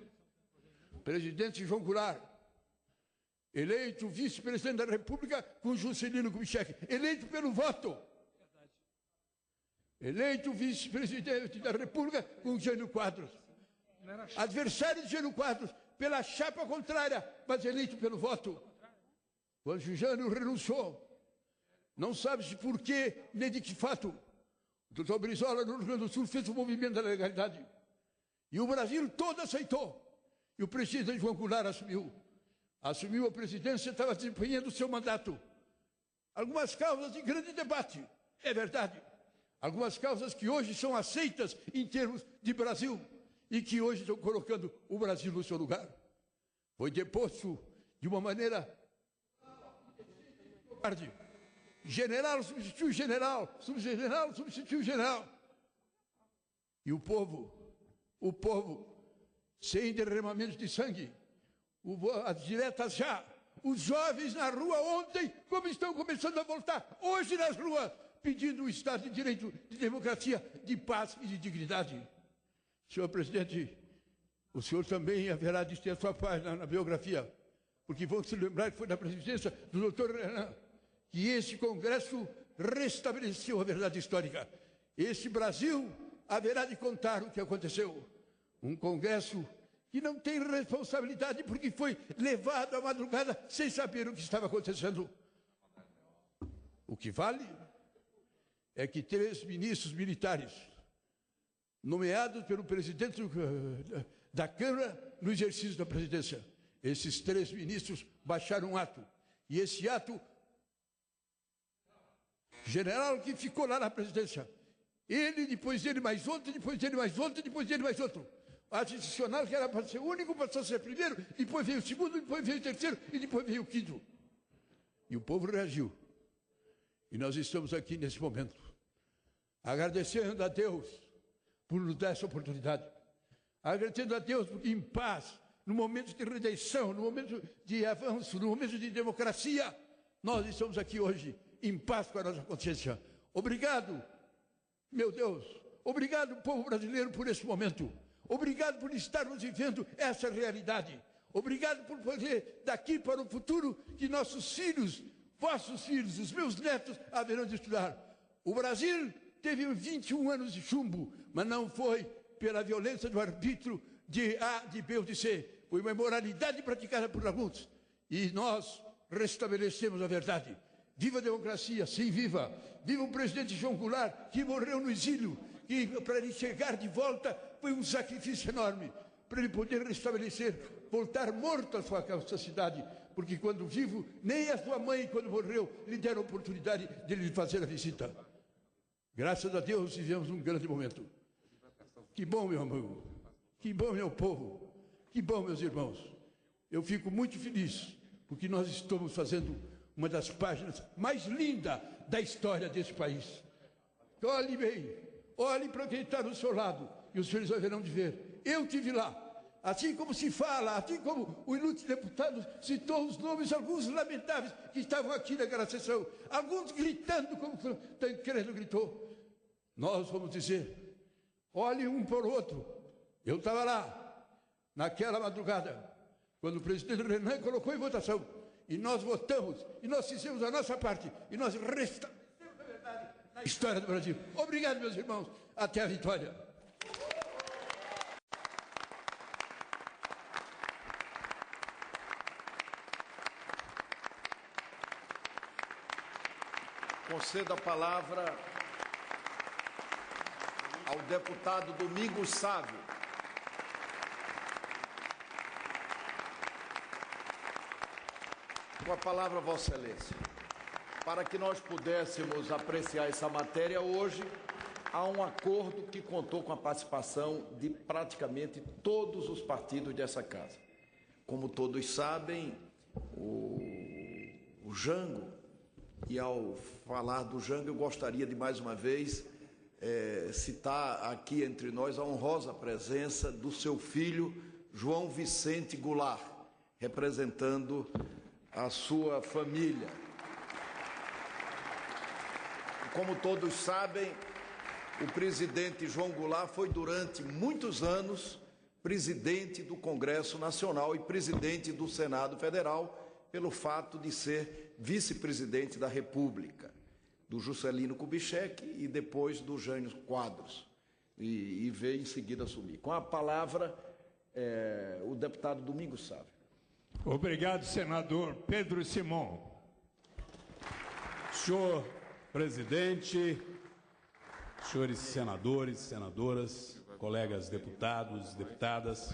[SPEAKER 8] presidente João Goulart, eleito vice-presidente da República com Juscelino Kubitschek, eleito pelo voto. Eleito vice-presidente da República com Jânio Quadros. Adversário de Jânio Quadros pela chapa contrária, mas eleito pelo voto. Quando Jânio renunciou, não sabe-se por quê, nem de que fato, o doutor Brizola, no Rio Grande do Sul, fez o movimento da legalidade. E o Brasil todo aceitou. E o presidente João Goulart assumiu a presidência e estava desempenhando o seu mandato. Algumas causas de grande debate, é verdade. Algumas causas que hoje são aceitas em termos de Brasil e que hoje estão colocando o Brasil no seu lugar. Foi deposto de uma maneira... General substituiu general, subgeneral substituiu general. E o povo, sem derramamento de sangue, as diretas já, os jovens na rua ontem, como estão começando a voltar, hoje nas ruas, pedindo o Estado de Direito, de democracia, de paz e de dignidade. Senhor presidente, o senhor também haverá de ter a sua página na biografia, porque vão se lembrar que foi na presidência do doutor Renan, que esse Congresso restabeleceu a verdade histórica. Esse Brasil haverá de contar o que aconteceu. Um Congresso que não tem responsabilidade porque foi levado à madrugada sem saber o que estava acontecendo. O que vale é que 3 ministros militares, nomeados pelo presidente da Câmara no exercício da presidência, esses 3 ministros baixaram um ato. E esse ato... general que ficou lá na presidência, ele, depois dele mais outro, depois dele mais outro, depois dele mais outro. Ato institucional que era para ser o único, passou a ser primeiro, depois veio o segundo, depois veio o terceiro e depois veio o quinto. E o povo reagiu. E nós estamos aqui nesse momento, agradecendo a Deus por nos dar essa oportunidade. Agradecendo a Deus porque em paz, no momento de redenção, no momento de avanço, no momento de democracia, nós estamos aqui hoje em paz com a nossa consciência. Obrigado, meu Deus. Obrigado, povo brasileiro, por esse momento. Obrigado por estarmos vivendo essa realidade. Obrigado por poder, daqui para o futuro, que nossos filhos vossos filhos, os meus netos, haverão de estudar. O Brasil teve 21 anos de chumbo, mas não foi pela violência do arbítrio de A, de B ou de C. Foi uma imoralidade praticada por alguns. E nós restabelecemos a verdade. Viva a democracia, sim, viva. Viva o presidente João Goulart, que morreu no exílio, que para ele chegar de volta foi um sacrifício enorme, para ele poder restabelecer, voltar morto à sua cidade, porque quando vivo, nem a sua mãe, quando morreu, lhe deram a oportunidade de lhe fazer a visita. Graças a Deus, vivemos um grande momento. Que bom, meu amigo. Que bom, meu povo. Que bom, meus irmãos. Eu fico muito feliz, porque nós estamos fazendo uma das páginas mais lindas da história desse país. Olhe bem, olhe para quem está do seu lado, e os senhores haverão de ver. Eu estive lá. Assim como se fala, assim como o ilustre deputado citou os nomes, alguns lamentáveis que estavam aqui naquela sessão, alguns gritando como Tancredo gritou. Nós vamos dizer, olhem um por outro. Eu estava lá, naquela madrugada, quando o presidente Renan colocou em votação, e nós votamos, e nós fizemos a nossa parte, e nós restabelecemos a verdade na história do Brasil. Obrigado, meus irmãos. Até a vitória.
[SPEAKER 1] Conceda a palavra ao deputado Domingos Sávio. Com a palavra, Vossa Excelência. Para que nós pudéssemos apreciar essa matéria hoje, há um acordo que contou com a participação de praticamente todos os partidos dessa casa. Como todos sabem, o Jango, e ao falar do Jango, eu gostaria de mais uma vez citar aqui entre nós a honrosa presença do seu filho, João Vicente Goulart, representando a sua família. Como todos sabem, o presidente João Goulart foi durante muitos anos presidente do Congresso Nacional e presidente do Senado Federal, pelo fato de ser vice-presidente da República, do Juscelino Kubitschek e depois do Jânio Quadros, e veio em seguida assumir. Com a palavra, o deputado Domingos Sávio.
[SPEAKER 9] Obrigado, senador Pedro Simon.
[SPEAKER 7] Senhor presidente, senhores senadores, senadoras, colegas deputados, deputadas.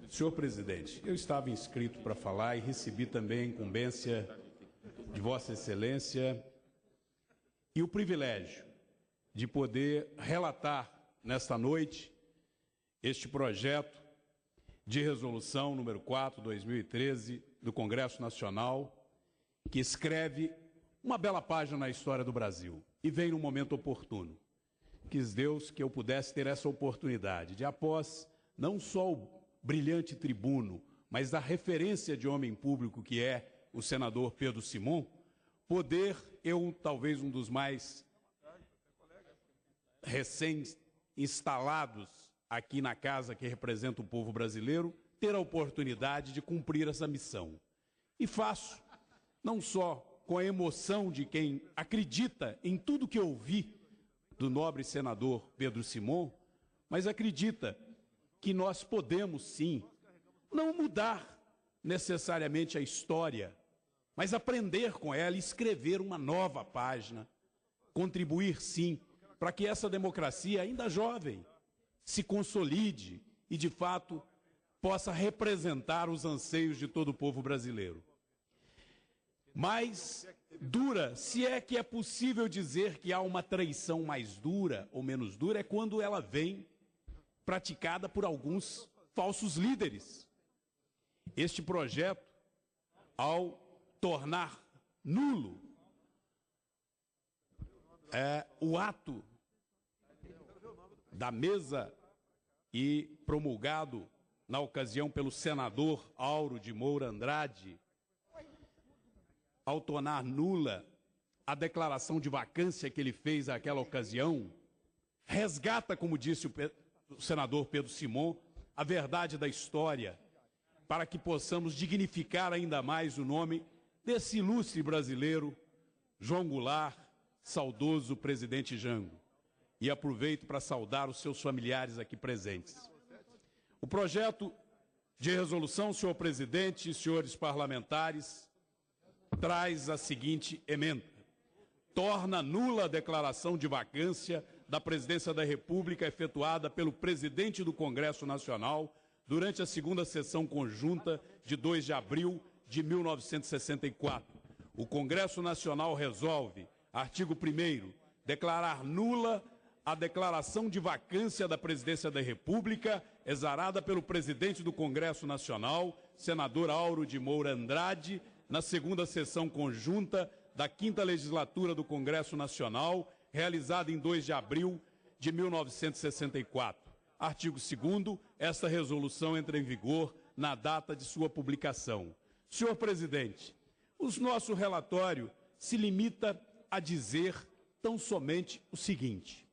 [SPEAKER 7] Senhor presidente, eu estava inscrito para falar e recebi também a incumbência de Vossa Excelência e o privilégio de poder relatar nesta noite este projeto de resolução número 4/2013 do Congresso Nacional, que escreve uma bela página na história do Brasil e vem num momento oportuno. Quis Deus que eu pudesse ter essa oportunidade de, após não só o brilhante tribuno, mas da referência de homem público que é o senador Pedro Simon, poder, eu talvez um dos mais recém-instalados aqui na casa que representa o povo brasileiro, ter a oportunidade de cumprir essa missão. E faço, não só com a emoção de quem acredita em tudo que eu vi do nobre senador Pedro Simon, mas acredita que nós podemos, sim, não mudar necessariamente a história, mas aprender com ela e escrever uma nova página, contribuir, sim, para que essa democracia, ainda jovem, se consolide e, de fato, possa representar os anseios de todo o povo brasileiro. Mais dura, se é que é possível dizer que há uma traição mais dura ou menos dura, é quando ela vem praticada por alguns falsos líderes. Este projeto, ao tornar nulo o ato da mesa e promulgado na ocasião pelo senador Auro de Moura Andrade, ao tornar nula a declaração de vacância que ele fez naquela ocasião, resgata, como disse o senador Pedro Simon, a verdade da história, para que possamos dignificar ainda mais o nome desse ilustre brasileiro, João Goulart, saudoso presidente Jango. E aproveito para saudar os seus familiares aqui presentes. O projeto de resolução, senhor presidente e senhores parlamentares, traz a seguinte emenda: torna nula a declaração de vacância da presidência da República efetuada pelo presidente do Congresso Nacional durante a segunda sessão conjunta de 2 de abril de 1964. O Congresso Nacional resolve, artigo 1º, declarar nula a declaração de vacância da presidência da República exarada pelo presidente do Congresso Nacional, senador Auro de Moura Andrade, na segunda sessão conjunta da 5ª legislatura do Congresso Nacional, realizada em 2 de abril de 1964. Artigo 2º, esta resolução entra em vigor na data de sua publicação. Senhor presidente, o nosso relatório se limita a dizer tão somente o seguinte: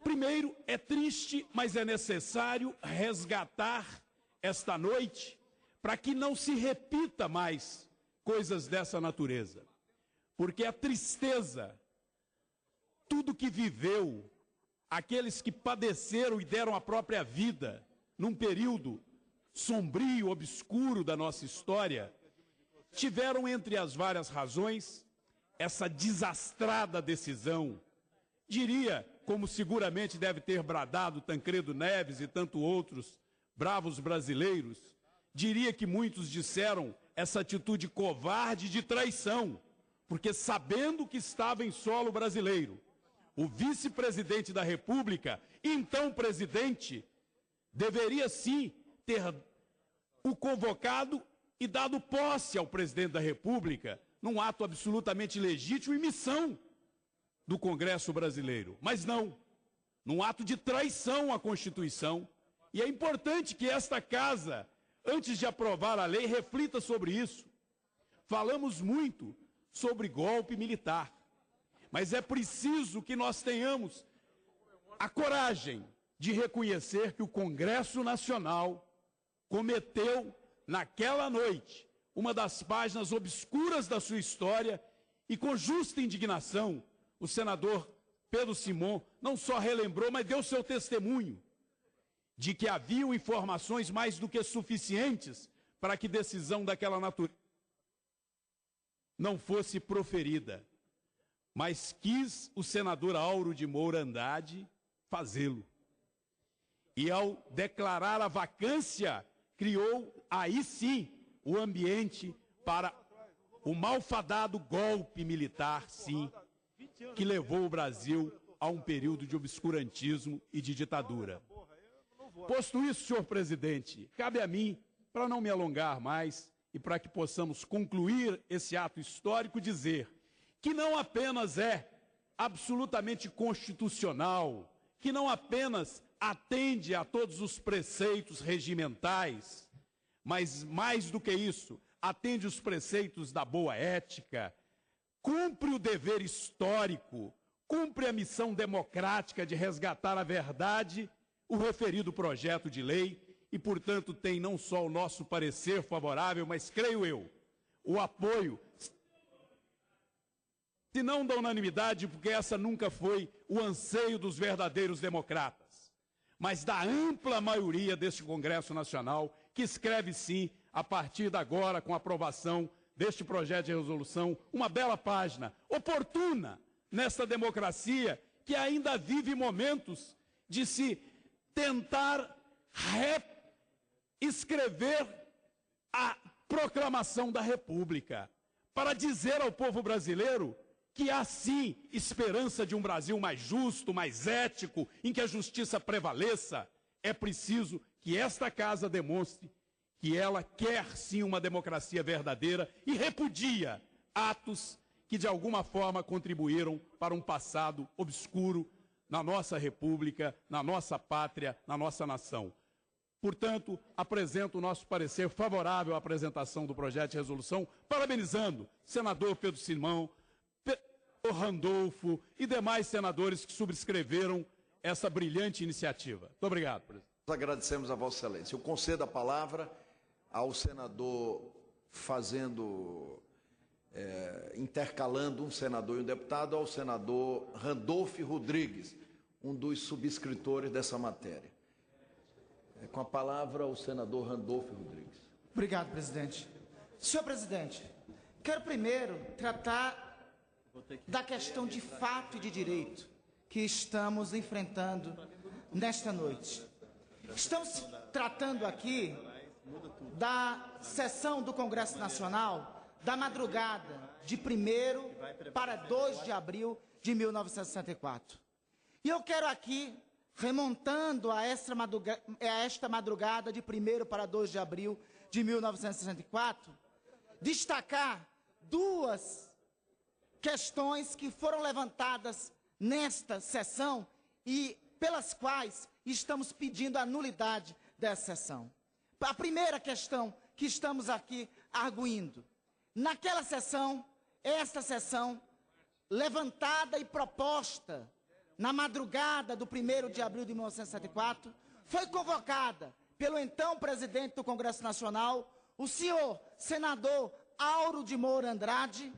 [SPEAKER 7] primeiro, é triste, mas é necessário resgatar esta noite para que não se repita mais coisas dessa natureza. Porque a tristeza, tudo que viveu, aqueles que padeceram e deram a própria vida num período sombrio, obscuro da nossa história, tiveram entre as várias razões essa desastrada decisão. Diria, como seguramente deve ter bradado Tancredo Neves e tanto outros bravos brasileiros, diria que muitos disseram essa atitude covarde de traição, porque sabendo que estava em solo brasileiro, o vice-presidente da República, então presidente, deveria sim ter o convocado e dado posse ao presidente da República, num ato absolutamente legítimo e missão do Congresso brasileiro. Mas não, num ato de traição à Constituição. E é importante que esta casa, antes de aprovar a lei, reflita sobre isso. Falamos muito sobre golpe militar, mas é preciso que nós tenhamos a coragem de reconhecer que o Congresso Nacional cometeu, naquela noite, uma das páginas obscuras da sua história, e com justa indignação, o senador Pedro Simon não só relembrou, mas deu seu testemunho de que haviam informações mais do que suficientes para que decisão daquela natureza não fosse proferida. Mas quis o senador Auro de Moura Andrade fazê-lo. E ao declarar a vacância, criou aí sim o ambiente para o malfadado golpe militar, sim, que levou o Brasil a um período de obscurantismo e de ditadura. Posto isso, senhor presidente, cabe a mim, para não me alongar mais e para que possamos concluir esse ato histórico, dizer que não apenas é absolutamente constitucional, que não apenas atende a todos os preceitos regimentais, mas mais do que isso, atende os preceitos da boa ética, cumpre o dever histórico, cumpre a missão democrática de resgatar a verdade, o referido projeto de lei, e, portanto, tem não só o nosso parecer favorável, mas, creio eu, o apoio, se não da unanimidade, porque essa nunca foi o anseio dos verdadeiros democratas, mas da ampla maioria deste Congresso Nacional, que escreve sim, a partir de agora, com a aprovação deste projeto de resolução, uma bela página, oportuna nesta democracia que ainda vive momentos de se tentar reescrever a proclamação da República, para dizer ao povo brasileiro que há sim esperança de um Brasil mais justo, mais ético, em que a justiça prevaleça. É preciso que esta casa demonstre que ela quer sim uma democracia verdadeira e repudia atos que de alguma forma contribuíram para um passado obscuro na nossa República, na nossa pátria, na nossa nação. Portanto, apresento o nosso parecer favorável à apresentação do projeto de resolução, parabenizando o senador Pedro Simão, o Randolfo e demais senadores que subscreveram essa brilhante iniciativa. Muito obrigado, presidente.
[SPEAKER 1] Nós agradecemos a Vossa Excelência. Eu concedo a palavra ao senador fazendo intercalando um senador e um deputado, ao senador Randolfo Rodrigues, um dos subscritores dessa matéria. Com a palavra, o senador Randolfo Rodrigues.
[SPEAKER 10] Obrigado, presidente. Senhor presidente, quero primeiro tratar da questão de fato e de direito que estamos enfrentando nesta noite. Estamos tratando aqui da sessão do Congresso Nacional da madrugada de 1º para 2 de abril de 1964. E eu quero aqui, remontando a esta madrugada de 1º para 2 de abril de 1964, destacar duas questões que foram levantadas nesta sessão e pelas quais estamos pedindo a nulidade dessa sessão. A primeira questão que estamos aqui arguindo. Naquela sessão, esta sessão, levantada e proposta na madrugada do 1º de abril de 1964, foi convocada pelo então presidente do Congresso Nacional, o senhor senador Auro de Moura Andrade,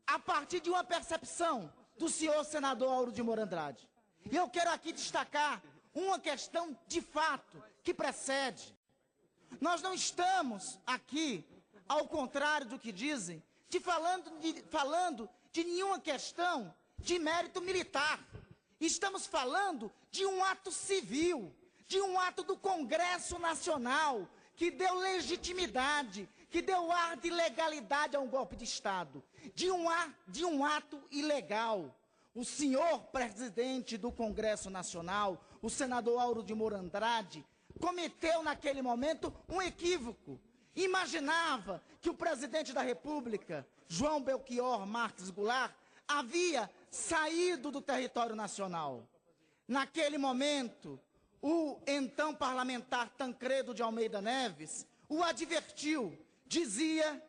[SPEAKER 10] a partir de uma percepção do senhor senador Auro de Moura Andrade. E eu quero aqui destacar uma questão de fato que precede. Nós não estamos aqui, ao contrário do que dizem, falando de nenhuma questão de mérito militar. Estamos falando de um ato civil, de um ato do Congresso Nacional, que deu legitimidade, que deu ar de legalidade a um golpe de Estado, de um ato ilegal. O senhor presidente do Congresso Nacional, o senador Auro de Moura Andrade, cometeu naquele momento um equívoco. Imaginava que o presidente da República, João Belchior Marques Goulart, havia saído do território nacional. Naquele momento, o então parlamentar Tancredo de Almeida Neves o advertiu. Dizia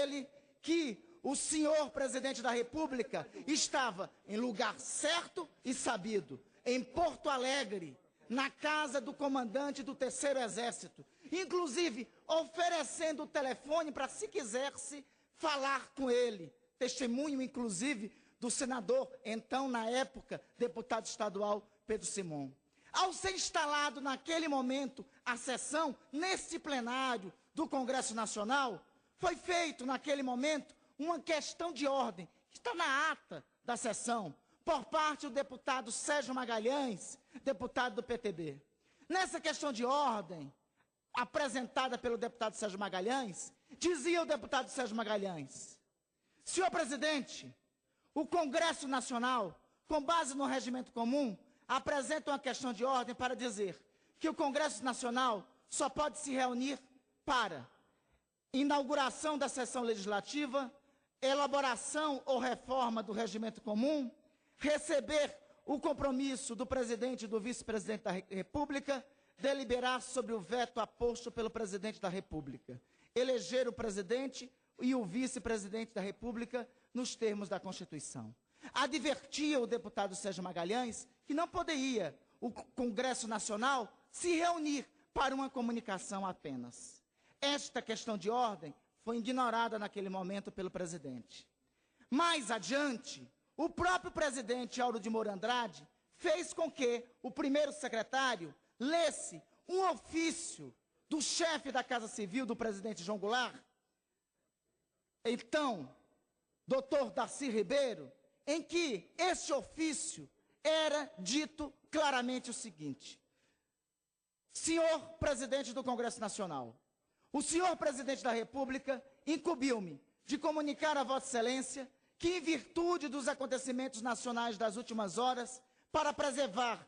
[SPEAKER 10] ele que o senhor presidente da República estava em lugar certo e sabido, em Porto Alegre, na casa do comandante do 3º Exército, inclusive oferecendo o telefone para, se quisesse, falar com ele. Testemunho, inclusive, do senador, então, na época, deputado estadual Pedro Simão. Ao ser instalado naquele momento a sessão, nesse plenário do Congresso Nacional, foi feito naquele momento uma questão de ordem, que está na ata da sessão, por parte do deputado Sérgio Magalhães, deputado do PTB. Nessa questão de ordem, apresentada pelo deputado Sérgio Magalhães, dizia o deputado Sérgio Magalhães: senhor presidente, o Congresso Nacional, com base no regimento comum, apresenta uma questão de ordem para dizer que o Congresso Nacional só pode se reunir para inauguração da sessão legislativa, elaboração ou reforma do regimento comum, receber o compromisso do presidente e do vice-presidente da República, deliberar sobre o veto aposto pelo presidente da República, eleger o presidente e o vice-presidente da República nos termos da Constituição. Advertia o deputado Sérgio Magalhães que não poderia o Congresso Nacional se reunir para uma comunicação apenas. Esta questão de ordem foi ignorada naquele momento pelo presidente. Mais adiante, o próprio presidente Auro de Moura Andrade fez com que o primeiro secretário lesse um ofício do chefe da Casa Civil, do presidente João Goulart, então, doutor Darcy Ribeiro, em que esse ofício era dito claramente o seguinte: senhor presidente do Congresso Nacional, o senhor presidente da República incumbiu-me de comunicar a Vossa Excelência que, em virtude dos acontecimentos nacionais das últimas horas, para preservar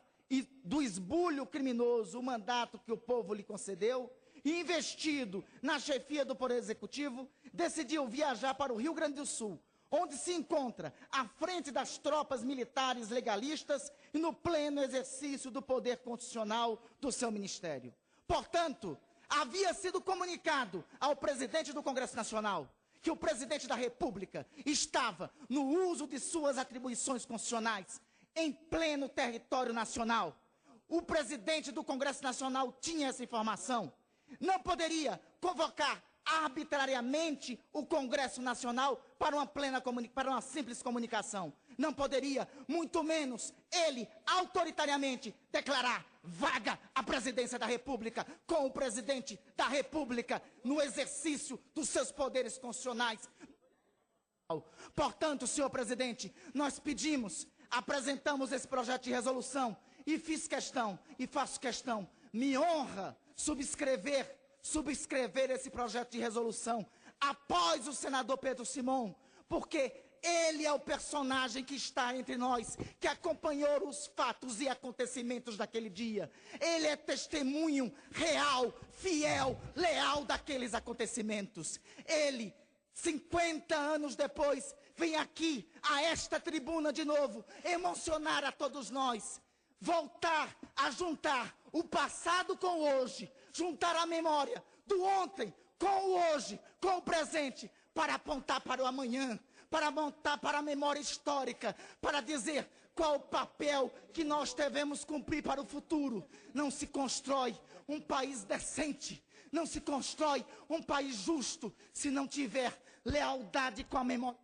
[SPEAKER 10] do esbulho criminoso o mandato que o povo lhe concedeu, e investido na chefia do Poder Executivo, decidiu viajar para o Rio Grande do Sul, onde se encontra à frente das tropas militares legalistas e no pleno exercício do poder constitucional do seu ministério. Portanto, havia sido comunicado ao presidente do Congresso Nacional que o presidente da República estava no uso de suas atribuições constitucionais em pleno território nacional. O presidente do Congresso Nacional tinha essa informação. Não poderia convocar arbitrariamente o Congresso Nacional para uma simples comunicação. Não poderia, muito menos, ele, autoritariamente, declarar vaga a presidência da República com o presidente da República no exercício dos seus poderes constitucionais. Portanto, senhor presidente, nós apresentamos esse projeto de resolução e fiz questão, e faço questão, me honra subscrever esse projeto de resolução após o senador Pedro Simon, porque ele é o personagem que está entre nós, que acompanhou os fatos e acontecimentos daquele dia. Ele é testemunho real, fiel, leal daqueles acontecimentos. Ele, 50 anos depois, vem aqui, a esta tribuna de novo, emocionar a todos nós, voltar a juntar o passado com o hoje, juntar a memória do ontem com o hoje, com o presente, para apontar para o amanhã, para montar para a memória histórica, para dizer qual o papel que nós devemos cumprir para o futuro. Não se constrói um país decente, não se constrói um país justo, se não tiver lealdade com a memória.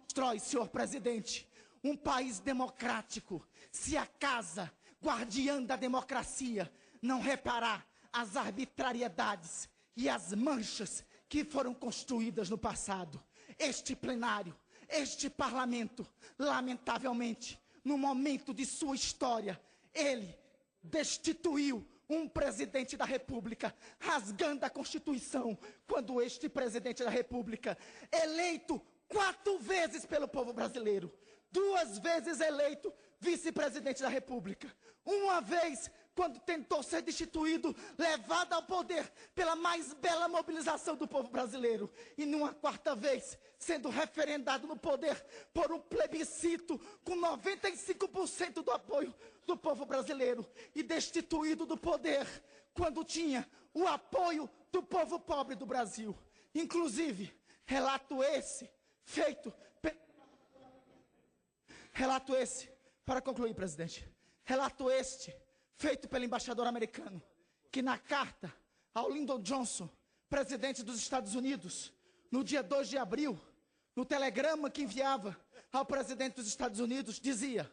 [SPEAKER 10] Constrói, senhor presidente, um país democrático, se a casa guardiã da democracia não reparar as arbitrariedades e as manchas que foram construídas no passado. Este plenário, este parlamento, lamentavelmente, no momento de sua história, ele destituiu um presidente da República, rasgando a Constituição, quando este presidente da República, eleito 4 vezes pelo povo brasileiro, 2 vezes eleito vice-presidente da República, uma vez quando tentou ser destituído, levado ao poder pela mais bela mobilização do povo brasileiro, e numa 4ª vez, sendo referendado no poder por um plebiscito com 95% do apoio do povo brasileiro, e destituído do poder quando tinha o apoio do povo pobre do Brasil. Inclusive, relato esse, para concluir, presidente, relato este, feito pelo embaixador americano, que na carta ao Lyndon Johnson, presidente dos Estados Unidos, no dia 2 de abril, no telegrama que enviava ao presidente dos Estados Unidos, dizia: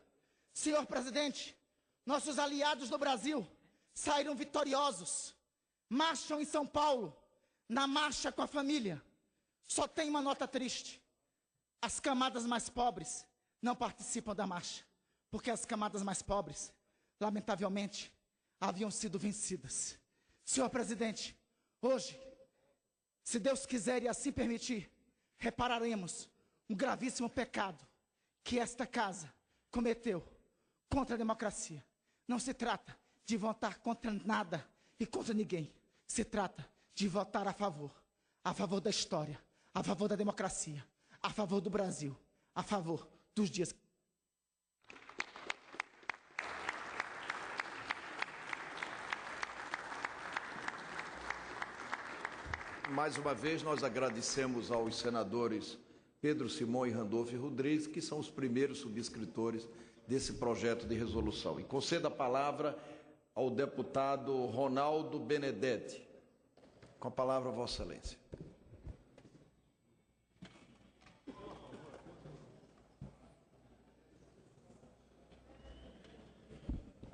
[SPEAKER 10] senhor presidente, nossos aliados no Brasil saíram vitoriosos, marcham em São Paulo, na marcha com a família. Só tem uma nota triste: as camadas mais pobres não participam da marcha, porque as camadas mais pobres, lamentavelmente, haviam sido vencidas. Senhor presidente, hoje, se Deus quiser e assim permitir, repararemos um gravíssimo pecado que esta casa cometeu contra a democracia. Não se trata de votar contra nada e contra ninguém. Se trata de votar a favor da história, a favor da democracia, a favor do Brasil, a favor dos dias.
[SPEAKER 1] Mais uma vez, nós agradecemos aos senadores Pedro Simon e Randolfo Rodrigues, que são os primeiros subscritores desse projeto de resolução. E conceda a palavra ao deputado Ronaldo Benedetti. Com a palavra, Vossa Excelência.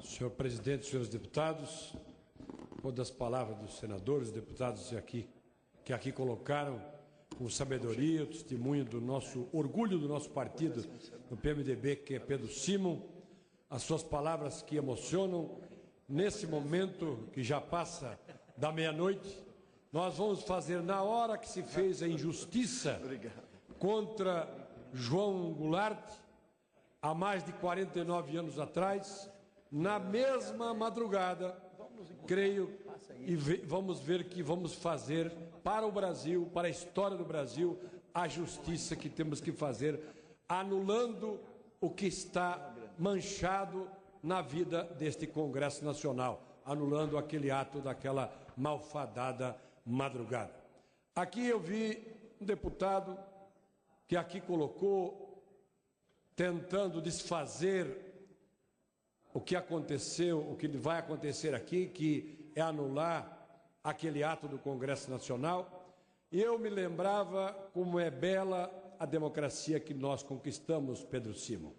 [SPEAKER 9] Senhor presidente, senhores deputados, todas as palavras dos senadores, deputados que aqui colocaram com sabedoria o testemunho do nosso orgulho do nosso partido, do PMDB, que é Pedro Simon, as suas palavras que emocionam nesse momento que já passa da meia-noite. Nós vamos fazer na hora que se fez a injustiça contra João Goulart, há mais de 49 anos atrás, na mesma madrugada, creio, e vamos ver que vamos fazer para o Brasil, para a história do Brasil, a justiça que temos que fazer, anulando o que está manchado na vida deste Congresso Nacional, anulando aquele ato daquela malfadada madrugada. Aqui eu vi um deputado que aqui colocou, tentando desfazer o que aconteceu, o que vai acontecer aqui, que é anular aquele ato do Congresso Nacional, e eu me lembrava como é bela a democracia que nós conquistamos, Pedro Simon.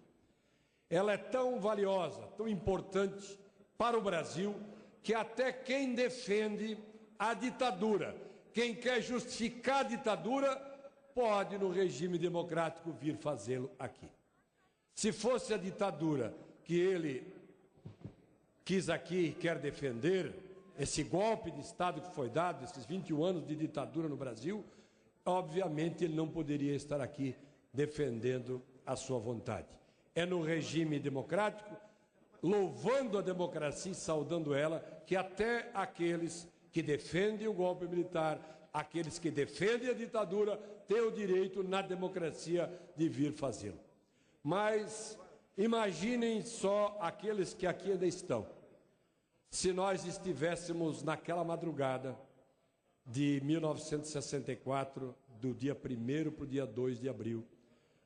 [SPEAKER 9] Ela é tão valiosa, tão importante para o Brasil, que até quem defende a ditadura, quem quer justificar a ditadura, pode, no regime democrático, vir fazê-lo aqui. Se fosse a ditadura que ele quis aqui, quer defender, esse golpe de Estado que foi dado, esses 21 anos de ditadura no Brasil, obviamente ele não poderia estar aqui defendendo a sua vontade. É no regime democrático, louvando a democracia e saudando ela, que até aqueles que defendem o golpe militar, aqueles que defendem a ditadura, têm o direito, na democracia, de vir fazê-lo. Mas imaginem só aqueles que aqui ainda estão. Se nós estivéssemos naquela madrugada de 1964, do dia 1º para o dia 2 de abril,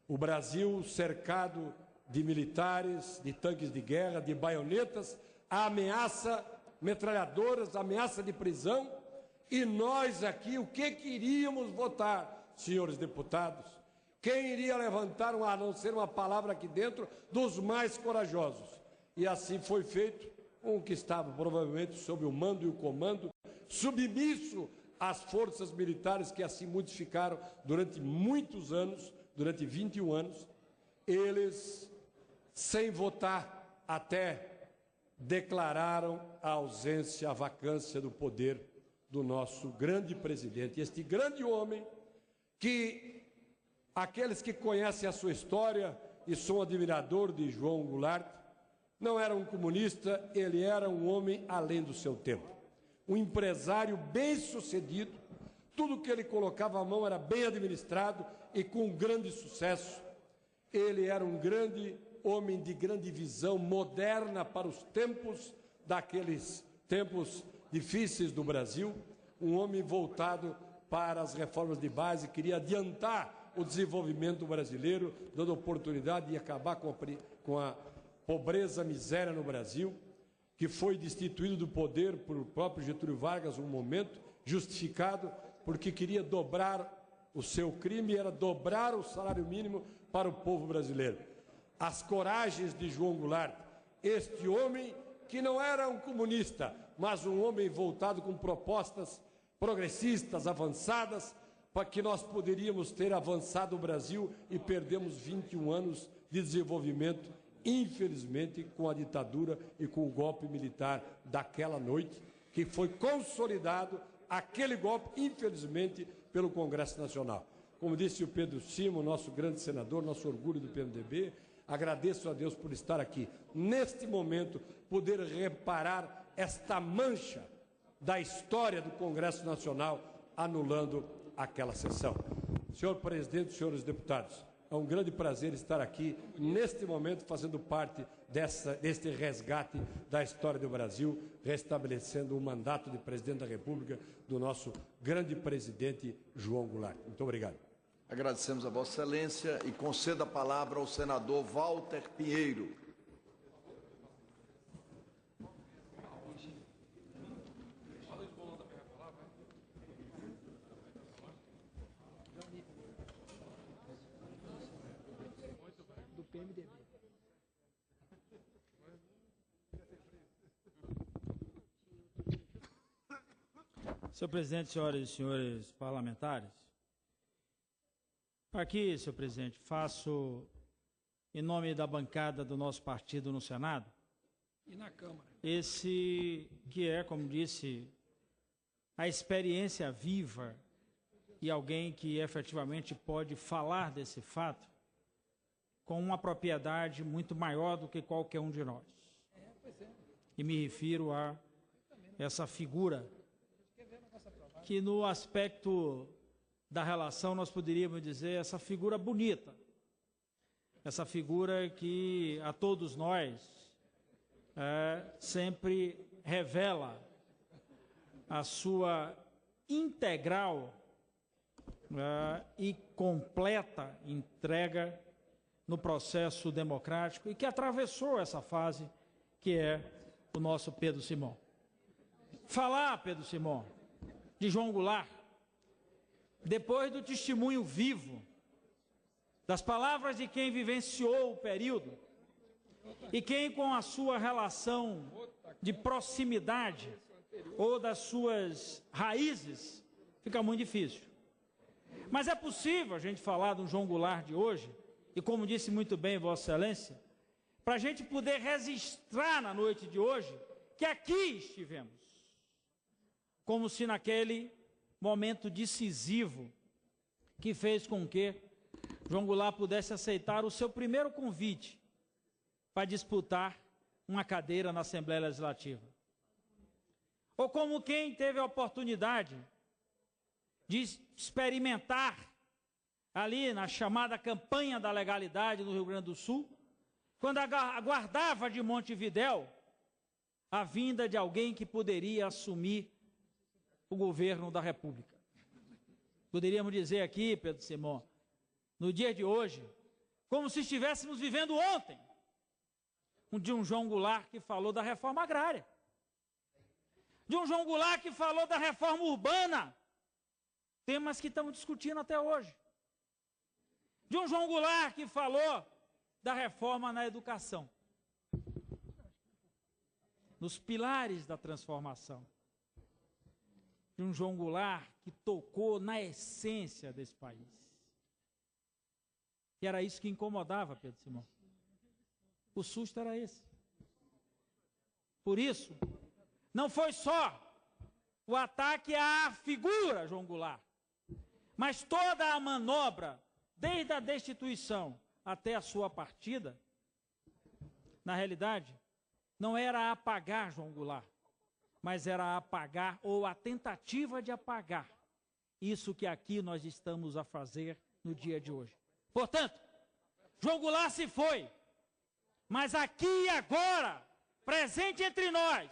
[SPEAKER 9] o Brasil cercado de militares, de tanques de guerra, de baionetas, a ameaça, metralhadoras, ameaça de prisão, e nós aqui, o que queríamos votar, senhores deputados? Quem iria levantar, a não ser uma palavra aqui dentro, dos mais corajosos? E assim foi feito, um que estava provavelmente sob o mando e o comando, submisso às forças militares que assim muitos ficaram durante muitos anos, durante 21 anos, eles, sem votar, até declararam a ausência, a vacância do poder do nosso grande presidente. Este grande homem que aqueles que conhecem a sua história, e sou admirador de João Goulart, não era um comunista, ele era um homem além do seu tempo. Um empresário bem-sucedido, tudo que ele colocava à mão era bem administrado e com grande sucesso. Ele era um grande homem de grande visão moderna para os tempos daqueles tempos difíceis do Brasil, um homem voltado para as reformas de base, queria adiantar o desenvolvimento brasileiro, dando oportunidade de acabar com a pobreza, a miséria no Brasil, que foi destituído do poder por próprio Getúlio Vargas, um momento justificado, porque queria dobrar o seu crime, era dobrar o salário mínimo para o povo brasileiro. As coragens de João Goulart, este homem que não era um comunista, mas um homem voltado com propostas progressistas, avançadas, para que nós poderíamos ter avançado o Brasil, e perdemos 21 anos de desenvolvimento, infelizmente, com a ditadura e com o golpe militar daquela noite, que foi consolidado, aquele golpe, infelizmente, pelo Congresso Nacional. Como disse o Pedro Simon, nosso grande senador, nosso orgulho do PMDB, agradeço a Deus por estar aqui, neste momento, poder reparar esta mancha da história do Congresso Nacional, anulando aquela sessão. Senhor presidente, senhores deputados, é um grande prazer estar aqui, neste momento, fazendo parte deste resgate da história do Brasil, restabelecendo o mandato de presidente da República do nosso grande presidente João Goulart. Muito obrigado.
[SPEAKER 1] Agradecemos a Vossa Excelência e concedo a palavra ao senador Walter Pinheiro.
[SPEAKER 11] Senhor presidente, senhoras e senhores parlamentares, aqui, senhor presidente, faço, em nome da bancada do nosso partido no Senado,
[SPEAKER 6] e na Câmara,
[SPEAKER 11] esse que é, como disse, a experiência viva e alguém que efetivamente pode falar desse fato com uma propriedade muito maior do que qualquer um de nós. E me refiro a essa figura que, no aspecto da relação, nós poderíamos dizer essa figura bonita, essa figura que a todos nós sempre revela a sua integral e completa entrega no processo democrático e que atravessou essa fase, que é o nosso Pedro Simon. Falar, Pedro Simon, de João Goulart, depois do testemunho vivo, das palavras de quem vivenciou o período e quem, com a sua relação de proximidade ou das suas raízes, fica muito difícil. Mas é possível a gente falar do João Goulart de hoje, e como disse muito bem Vossa Excelência, para a gente poder registrar na noite de hoje que aqui estivemos, como se naquele momento decisivo que fez com que João Goulart pudesse aceitar o seu primeiro convite para disputar uma cadeira na Assembleia Legislativa. Ou como quem teve a oportunidade de experimentar ali na chamada campanha da legalidade no Rio Grande do Sul, quando aguardava de Montevidéu a vinda de alguém que poderia assumir o governo da República. Poderíamos dizer aqui, Pedro Simão, no dia de hoje, como se estivéssemos vivendo ontem, de um João Goulart que falou da reforma agrária, de um João Goulart que falou da reforma urbana, temas que estamos discutindo até hoje, de um João Goulart que falou da reforma na educação, nos pilares da transformação, de um João Goulart que tocou na essência desse país. E era isso que incomodava Pedro Simão. O susto era esse. Por isso, não foi só o ataque à figura João Goulart, mas toda a manobra, desde a destituição até a sua partida, na realidade, não era apagar João Goulart, mas era apagar, ou a tentativa de apagar, isso que aqui nós estamos a fazer no dia de hoje. Portanto, João Goulart se foi, mas aqui e agora, presente entre nós,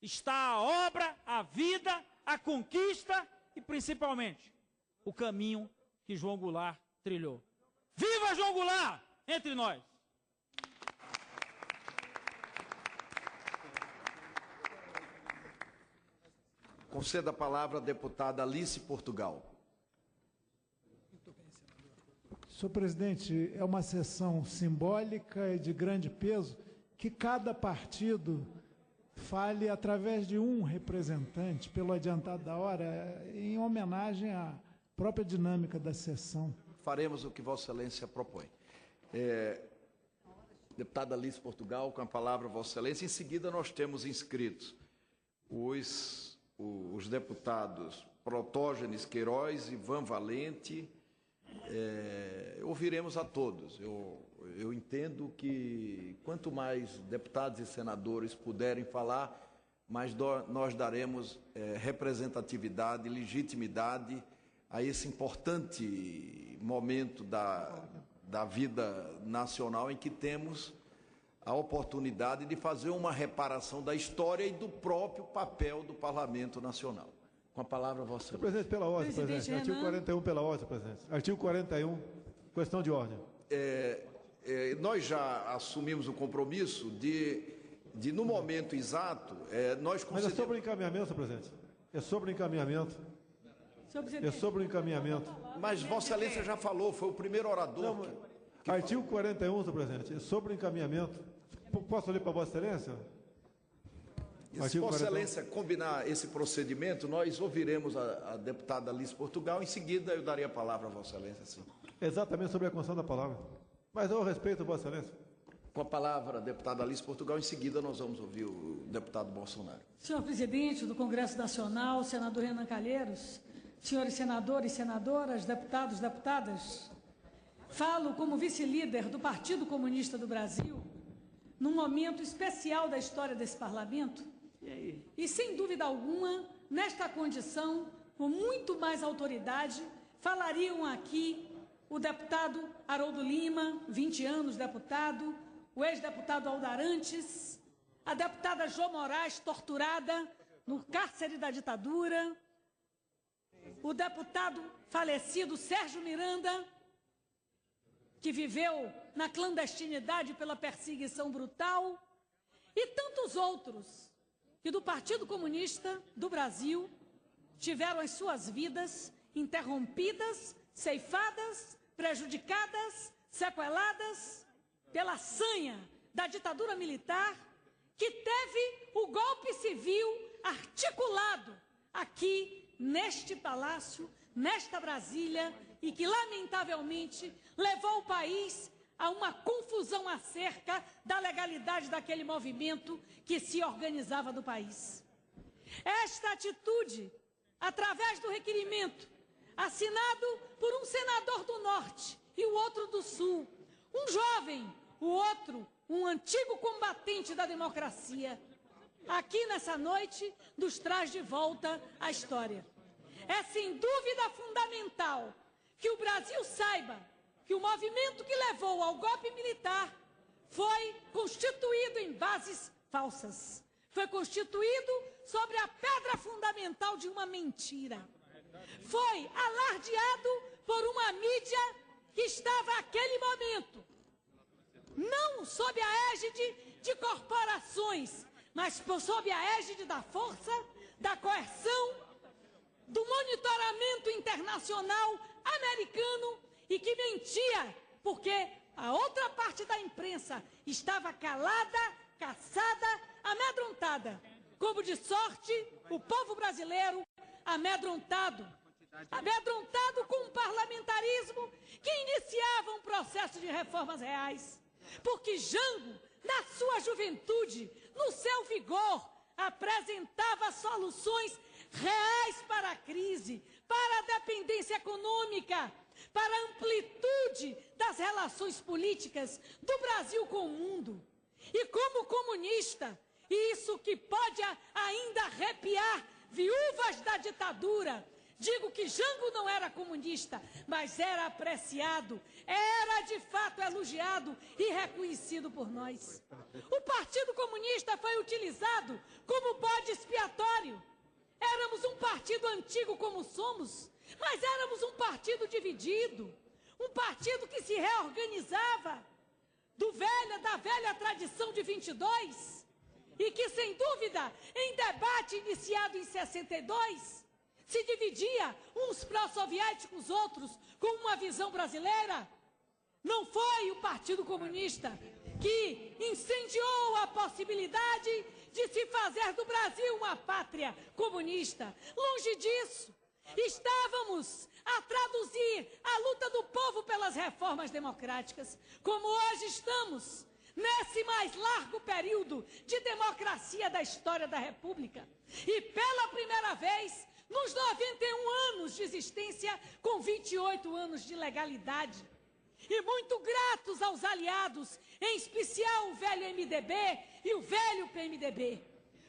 [SPEAKER 11] está a obra, a vida, a conquista e, principalmente, o caminho que João Goulart trilhou. Viva João Goulart entre nós!
[SPEAKER 1] Conceda a palavra à deputada Alice Portugal.
[SPEAKER 12] Senhor presidente, é uma sessão simbólica e de grande peso que cada partido fale através de um representante, pelo adiantado da hora, em homenagem à própria dinâmica da sessão.
[SPEAKER 1] Faremos o que Vossa Excelência propõe. Deputada Alice Portugal, com a palavra Vossa Excelência. Em seguida, nós temos inscritos os deputados Protógenes Queiroz, Ivan Valente. Ouviremos a todos. Eu entendo que quanto mais deputados e senadores puderem falar, mais nós daremos representatividade, legitimidade a esse importante momento da vida nacional em que temos a oportunidade de fazer uma reparação da história e do próprio papel do Parlamento Nacional. Com a palavra, Vossa Excelência.
[SPEAKER 3] Presidente, pela ordem, presidente. Artigo 41, pela ordem, presidente. Artigo 41, questão de ordem.
[SPEAKER 1] Nós já assumimos o compromisso de no momento exato, nós
[SPEAKER 3] Mas é sobre o encaminhamento, senhor presidente. É sobre o encaminhamento. É sobre o encaminhamento.
[SPEAKER 1] Mas Vossa Excelência já falou, foi o primeiro orador.
[SPEAKER 3] Não, artigo 41, senhor presidente. É sobre o encaminhamento. Posso ler para Vossa Excelência?
[SPEAKER 1] Se Vossa Excelência combinar esse procedimento, nós ouviremos a deputada Alice Portugal. Em seguida, eu darei a palavra a Vossa Excelência, sim.
[SPEAKER 3] Exatamente sobre a concessão da palavra. Mas eu respeito Vossa Excelência.
[SPEAKER 1] Com a palavra, a deputada Alice Portugal. Em seguida, nós vamos ouvir o deputado Bolsonaro.
[SPEAKER 13] Senhor presidente do Congresso Nacional, senador Renan Calheiros, senhores senadores e senadoras, deputados, deputadas, falo como vice-líder do Partido Comunista do Brasil, num momento especial da história desse parlamento, e, sem dúvida alguma, nesta condição, com muito mais autoridade, falariam aqui o deputado Haroldo Lima, 20 anos deputado, o ex-deputado Aldarantes, a deputada Jô Moraes, torturada no cárcere da ditadura, o deputado falecido Sérgio Miranda, que viveu na clandestinidade pela perseguição brutal, e tantos outros que do Partido Comunista do Brasil tiveram as suas vidas interrompidas, ceifadas, prejudicadas, sequeladas pela sanha da ditadura militar, que teve o golpe civil articulado aqui neste palácio, nesta Brasília, e que lamentavelmente levou o país a uma confusão acerca da legalidade daquele movimento que se organizava no país. Esta atitude, através do requerimento assinado por um senador do Norte e o outro do Sul, um jovem, o outro um antigo combatente da democracia, aqui nessa noite nos traz de volta a história. É sem dúvida fundamental que o Brasil saiba que o movimento que levou ao golpe militar foi constituído em bases falsas. Foi constituído sobre a pedra fundamental de uma mentira. Foi alardeado por uma mídia que estava naquele momento não sob a égide de corporações, mas sob a égide da força, da coerção, do monitoramento internacional americano, e que mentia, porque a outra parte da imprensa estava calada, caçada, amedrontada. Como de sorte, o povo brasileiro amedrontado com um parlamentarismo que iniciava um processo de reformas reais. Porque Jango, na sua juventude, no seu vigor, apresentava soluções reais para a crise, para a dependência econômica, para a amplitude das relações políticas do Brasil com o mundo. E como comunista, isso que pode ainda arrepiar viúvas da ditadura, digo que Jango não era comunista, mas era apreciado, era de fato elogiado e reconhecido por nós. O Partido Comunista foi utilizado como bode expiatório. Éramos um partido antigo como somos, mas éramos um partido dividido, um partido que se reorganizava da velha tradição de 22, e que, sem dúvida, em debate iniciado em 62, se dividia, uns pró-soviéticos, outros com uma visão brasileira. Não foi o Partido Comunista que incendiou a possibilidade de se fazer do Brasil uma pátria comunista. Longe disso. Estávamos a traduzir a luta do povo pelas reformas democráticas, como hoje estamos, nesse mais largo período de democracia da história da República. E pela primeira vez, nos 91 anos de existência, com 28 anos de legalidade. E muito gratos aos aliados, em especial o velho MDB e o velho PMDB.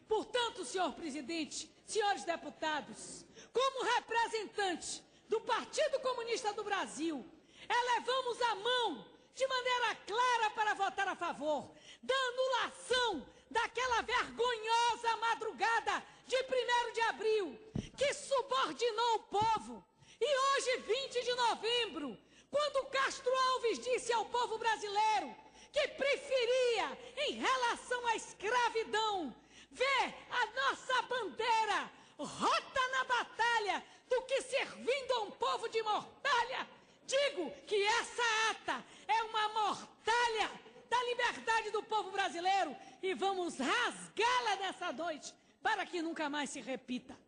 [SPEAKER 13] Portanto, senhor presidente, senhores deputados, como representante do Partido Comunista do Brasil, elevamos a mão de maneira clara para votar a favor da anulação daquela vergonhosa madrugada de 1º de abril, que subordinou o povo. E hoje, 20 de novembro, quando Castro Alves disse ao povo brasileiro que preferia, em relação à escravidão, ver a nossa bandeira rota na batalha do que servindo a um povo de mortalha, digo que essa ata é uma mortalha da liberdade do povo brasileiro e vamos rasgá-la nessa noite para que nunca mais se repita.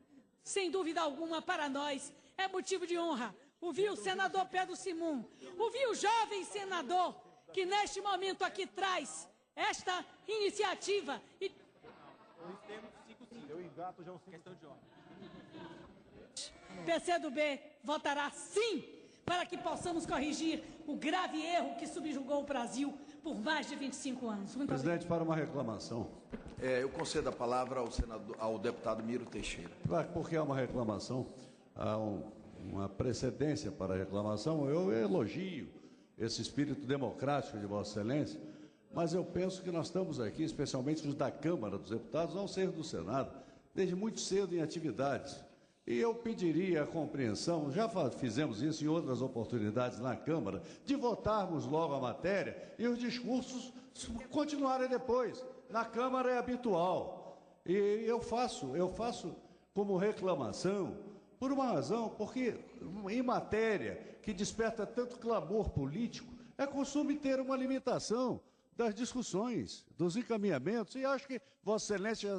[SPEAKER 13] Sem dúvida alguma, para nós, é motivo de honra ouvir o senador Pedro Simon, ouvir o jovem senador que neste momento aqui traz esta iniciativa. E...
[SPEAKER 3] Eu engato já questão de ordem.
[SPEAKER 13] PCdoB votará sim para que possamos corrigir o grave erro que subjugou o Brasil por mais de 25 anos. Muito
[SPEAKER 14] Presidente,
[SPEAKER 13] obrigado.
[SPEAKER 14] para uma reclamação.
[SPEAKER 1] Eu concedo a palavra ao deputado Miro Teixeira.
[SPEAKER 14] Claro, porque é uma reclamação, há uma precedência para a reclamação. Eu elogio esse espírito democrático de Vossa Excelência, mas eu penso que nós estamos aqui, especialmente os da Câmara dos Deputados, ao ser do Senado, desde muito cedo em atividades. E eu pediria a compreensão, já fizemos isso em outras oportunidades na Câmara, de votarmos logo a matéria e os discursos continuarem depois. Na Câmara é habitual. E eu faço como reclamação, por uma razão, porque em matéria que desperta tanto clamor político, é costume ter uma limitação das discussões, dos encaminhamentos, e acho que Vossa Excelência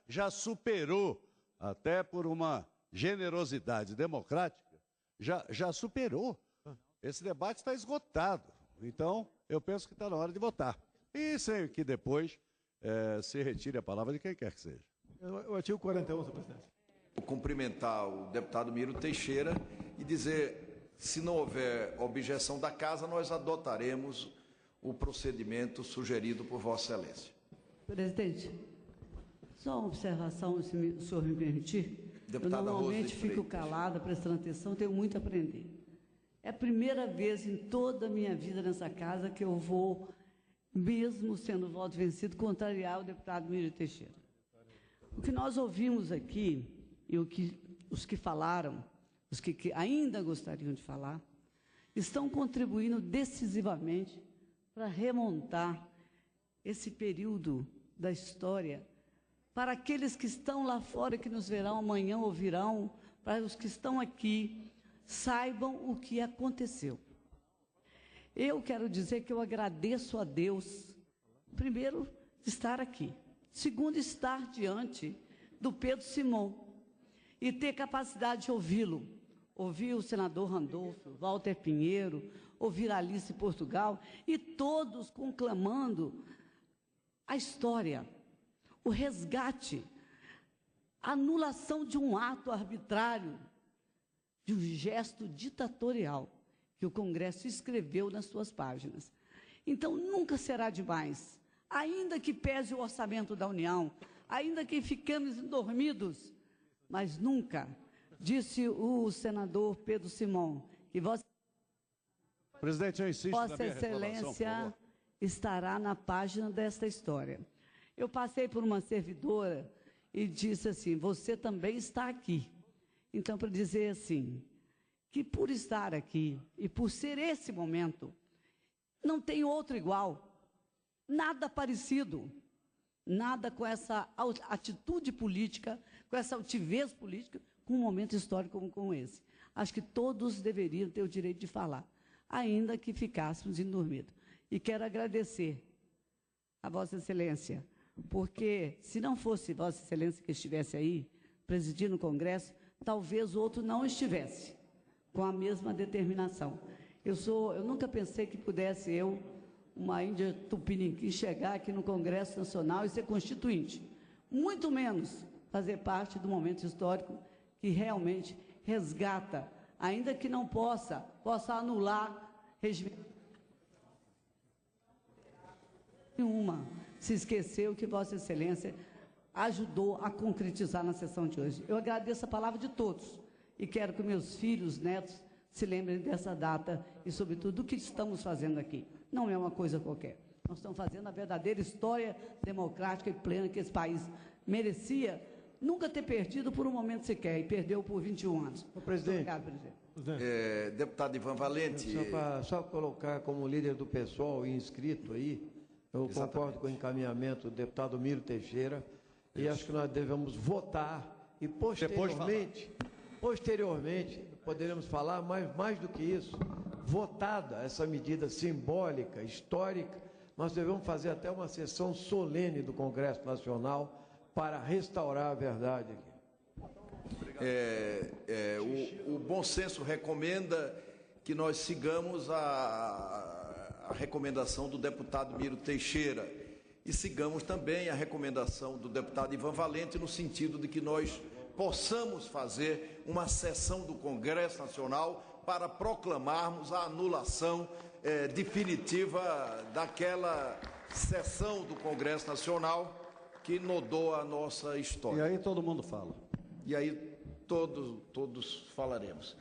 [SPEAKER 14] já superou, até por uma generosidade democrática, já superou. Esse debate está esgotado. Então, eu penso que está na hora de votar. E sem que depois se retire a palavra de quem quer que seja.
[SPEAKER 3] O artigo 41, senhor presidente.
[SPEAKER 1] Vou cumprimentar o deputado Miro Teixeira e dizer, se não houver objeção da casa, nós adotaremos o procedimento sugerido por Vossa Excelência.
[SPEAKER 15] Presidente, só uma observação, se o senhor me permitir.
[SPEAKER 1] Deputada
[SPEAKER 15] eu normalmente
[SPEAKER 1] Rose de
[SPEAKER 15] fico
[SPEAKER 1] Freitas.
[SPEAKER 15] calada, prestando atenção, tenho muito a aprender. É a primeira vez em toda a minha vida nessa casa que eu vou, mesmo sendo voto vencido, contrariar o deputado Miro Teixeira. O que nós ouvimos aqui, e os que falaram, os que ainda gostariam de falar, estão contribuindo decisivamente para remontar esse período da história para aqueles que estão lá fora, que nos verão amanhã ou virão, para os que estão aqui, saibam o que aconteceu. Eu quero dizer que eu agradeço a Deus, primeiro, de estar aqui. Segundo, estar diante do Pedro Simão e ter capacidade de ouvi-lo. Ouvir o senador Randolfo, Walter Pinheiro, ouvir Alice Portugal e todos conclamando a história, o resgate, a anulação de um ato arbitrário, de um gesto ditatorial que o Congresso escreveu nas suas páginas. Então, nunca será demais, ainda que pese o orçamento da União, ainda que fiquemos dormidos, mas nunca, disse o senador Pedro Simão, que Vossa
[SPEAKER 14] Presidente, eu insisto na
[SPEAKER 15] Vossa
[SPEAKER 14] minha reclamação,
[SPEAKER 15] Excelência estará na página desta história. Eu passei por uma servidora e disse assim, você também está aqui. Então, para dizer assim, que por estar aqui e por ser esse momento, não tem outro igual, nada parecido, nada com essa atitude política, com essa altivez política, com um momento histórico como esse. Acho que todos deveriam ter o direito de falar, ainda que ficássemos endormidos. E quero agradecer a Vossa Excelência, porque se não fosse Vossa Excelência que estivesse aí, presidindo o Congresso, talvez o outro não estivesse com a mesma determinação. Eu nunca pensei que pudesse eu, uma índia tupiniquim, chegar aqui no Congresso Nacional e ser constituinte, muito menos fazer parte do momento histórico que realmente resgata, ainda que não possa anular regime nenhuma. Se esqueceu que Vossa Excelência ajudou a concretizar na sessão de hoje. Eu agradeço a palavra de todos e quero que meus filhos, netos, se lembrem dessa data e, sobretudo, do que estamos fazendo aqui. Não é uma coisa qualquer. Nós estamos fazendo a verdadeira história democrática e plena que esse país merecia nunca ter perdido por um momento sequer, e perdeu por 21 anos.
[SPEAKER 16] Presidente.
[SPEAKER 15] Obrigado, presidente.
[SPEAKER 1] Deputado Ivan Valente.
[SPEAKER 16] Só colocar como líder do PSOL e inscrito aí, eu concordo com o encaminhamento do deputado Miro Teixeira. E acho que nós devemos votar e posteriormente, poderemos falar, mas mais do que isso, votada essa medida simbólica, histórica, nós devemos fazer até uma sessão solene do Congresso Nacional para restaurar a verdade aqui.
[SPEAKER 1] O bom senso recomenda que nós sigamos a recomendação do deputado Miro Teixeira e sigamos também a recomendação do deputado Ivan Valente no sentido de que nós possamos fazer uma sessão do Congresso Nacional para proclamarmos a anulação definitiva daquela sessão do Congresso Nacional que nodou a nossa história.
[SPEAKER 14] E aí todo mundo fala.
[SPEAKER 1] E aí todos falaremos.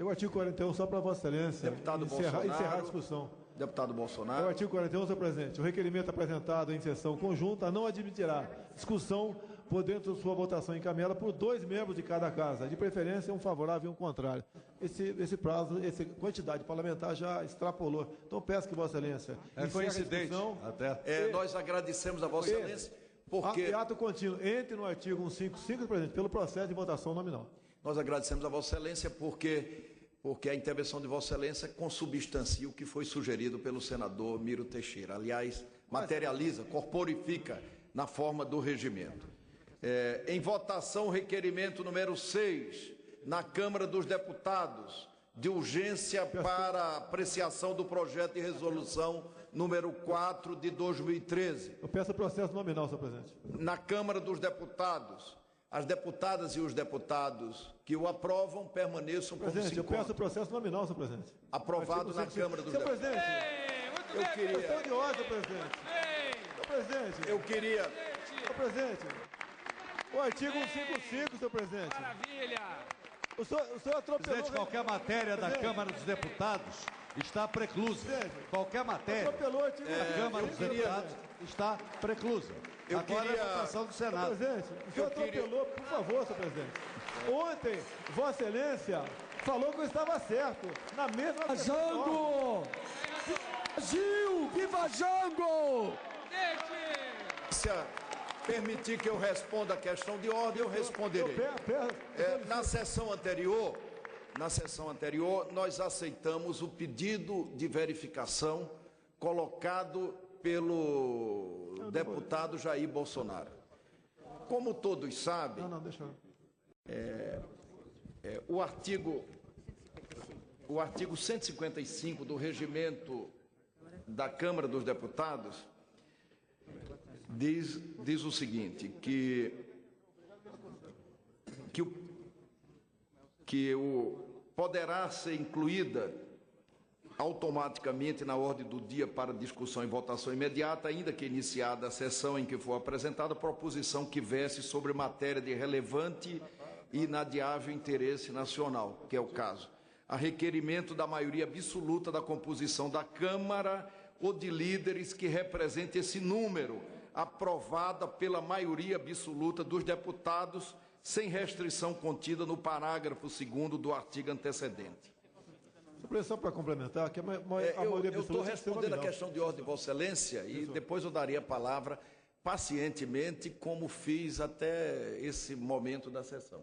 [SPEAKER 3] O artigo 41, só para Vossa Excelência
[SPEAKER 1] Deputado
[SPEAKER 3] encerrar a discussão.
[SPEAKER 1] Deputado Bolsonaro.
[SPEAKER 3] O artigo 41, senhor presidente. O requerimento apresentado em sessão conjunta não admitirá discussão por dentro de sua votação encaminhada por 2 membros de cada casa, de preferência um favorável e um contrário. Esse prazo, essa quantidade parlamentar já extrapolou. Então peço que Vossa Excelência
[SPEAKER 14] coincidente até.
[SPEAKER 1] Nós agradecemos a Vossa Excelência porque...
[SPEAKER 3] Ato contínuo, entre no artigo 155, presidente, pelo processo de votação nominal.
[SPEAKER 1] Nós agradecemos a Vossa Excelência porque a intervenção de Vossa Excelência consubstancia o que foi sugerido pelo senador Miro Teixeira. Aliás, materializa, corporifica na forma do regimento. Em votação, o requerimento número 6, na Câmara dos Deputados, de urgência para apreciação do projeto de resolução número 4 de 2013.
[SPEAKER 3] Eu peço processo nominal, senhor presidente.
[SPEAKER 1] Na Câmara dos Deputados, as deputadas e os deputados que o aprovam permaneçam como se encontram.
[SPEAKER 3] Eu peço processo nominal, senhor presidente.
[SPEAKER 1] Aprovado na Câmara dos Deputados.
[SPEAKER 3] Senhor presidente, eu queria... Questão de ordem, presidente. Senhor presidente.
[SPEAKER 1] Eu queria...
[SPEAKER 3] Senhor presidente, o artigo 155, senhor presidente.
[SPEAKER 6] Maravilha!
[SPEAKER 3] O senhor atropelou...
[SPEAKER 14] Presidente, qualquer matéria da Câmara dos Deputados está preclusa. Qualquer matéria da Câmara dos Deputados está preclusa. Agora é a votação do Senado.
[SPEAKER 3] Senhor presidente, o senhor atropelou, por favor, senhor presidente. Ontem, Vossa Excelência falou que eu estava certo. Na mesma...
[SPEAKER 4] Jango! Gil! Viva Jango!
[SPEAKER 1] Se permitir que eu responda a questão de ordem, eu responderei. Na sessão anterior, nós aceitamos o pedido de verificação colocado pelo deputado Jair Bolsonaro. Como todos sabem, o artigo 155 do regimento da Câmara dos Deputados diz o seguinte, que poderá ser incluída automaticamente na ordem do dia para discussão e votação imediata, ainda que iniciada a sessão em que for apresentada a proposição que verse sobre matéria de relevante e inadiável interesse nacional, que é o caso, a requerimento da maioria absoluta da composição da Câmara ou de líderes que represente esse número, aprovada pela maioria absoluta dos deputados, sem restrição contida no parágrafo 2º do artigo antecedente.
[SPEAKER 3] Só para complementar, que
[SPEAKER 1] eu estou respondendo a questão de ordem de Vossa Excelência e depois eu daria a palavra pacientemente, como fiz até esse momento da sessão.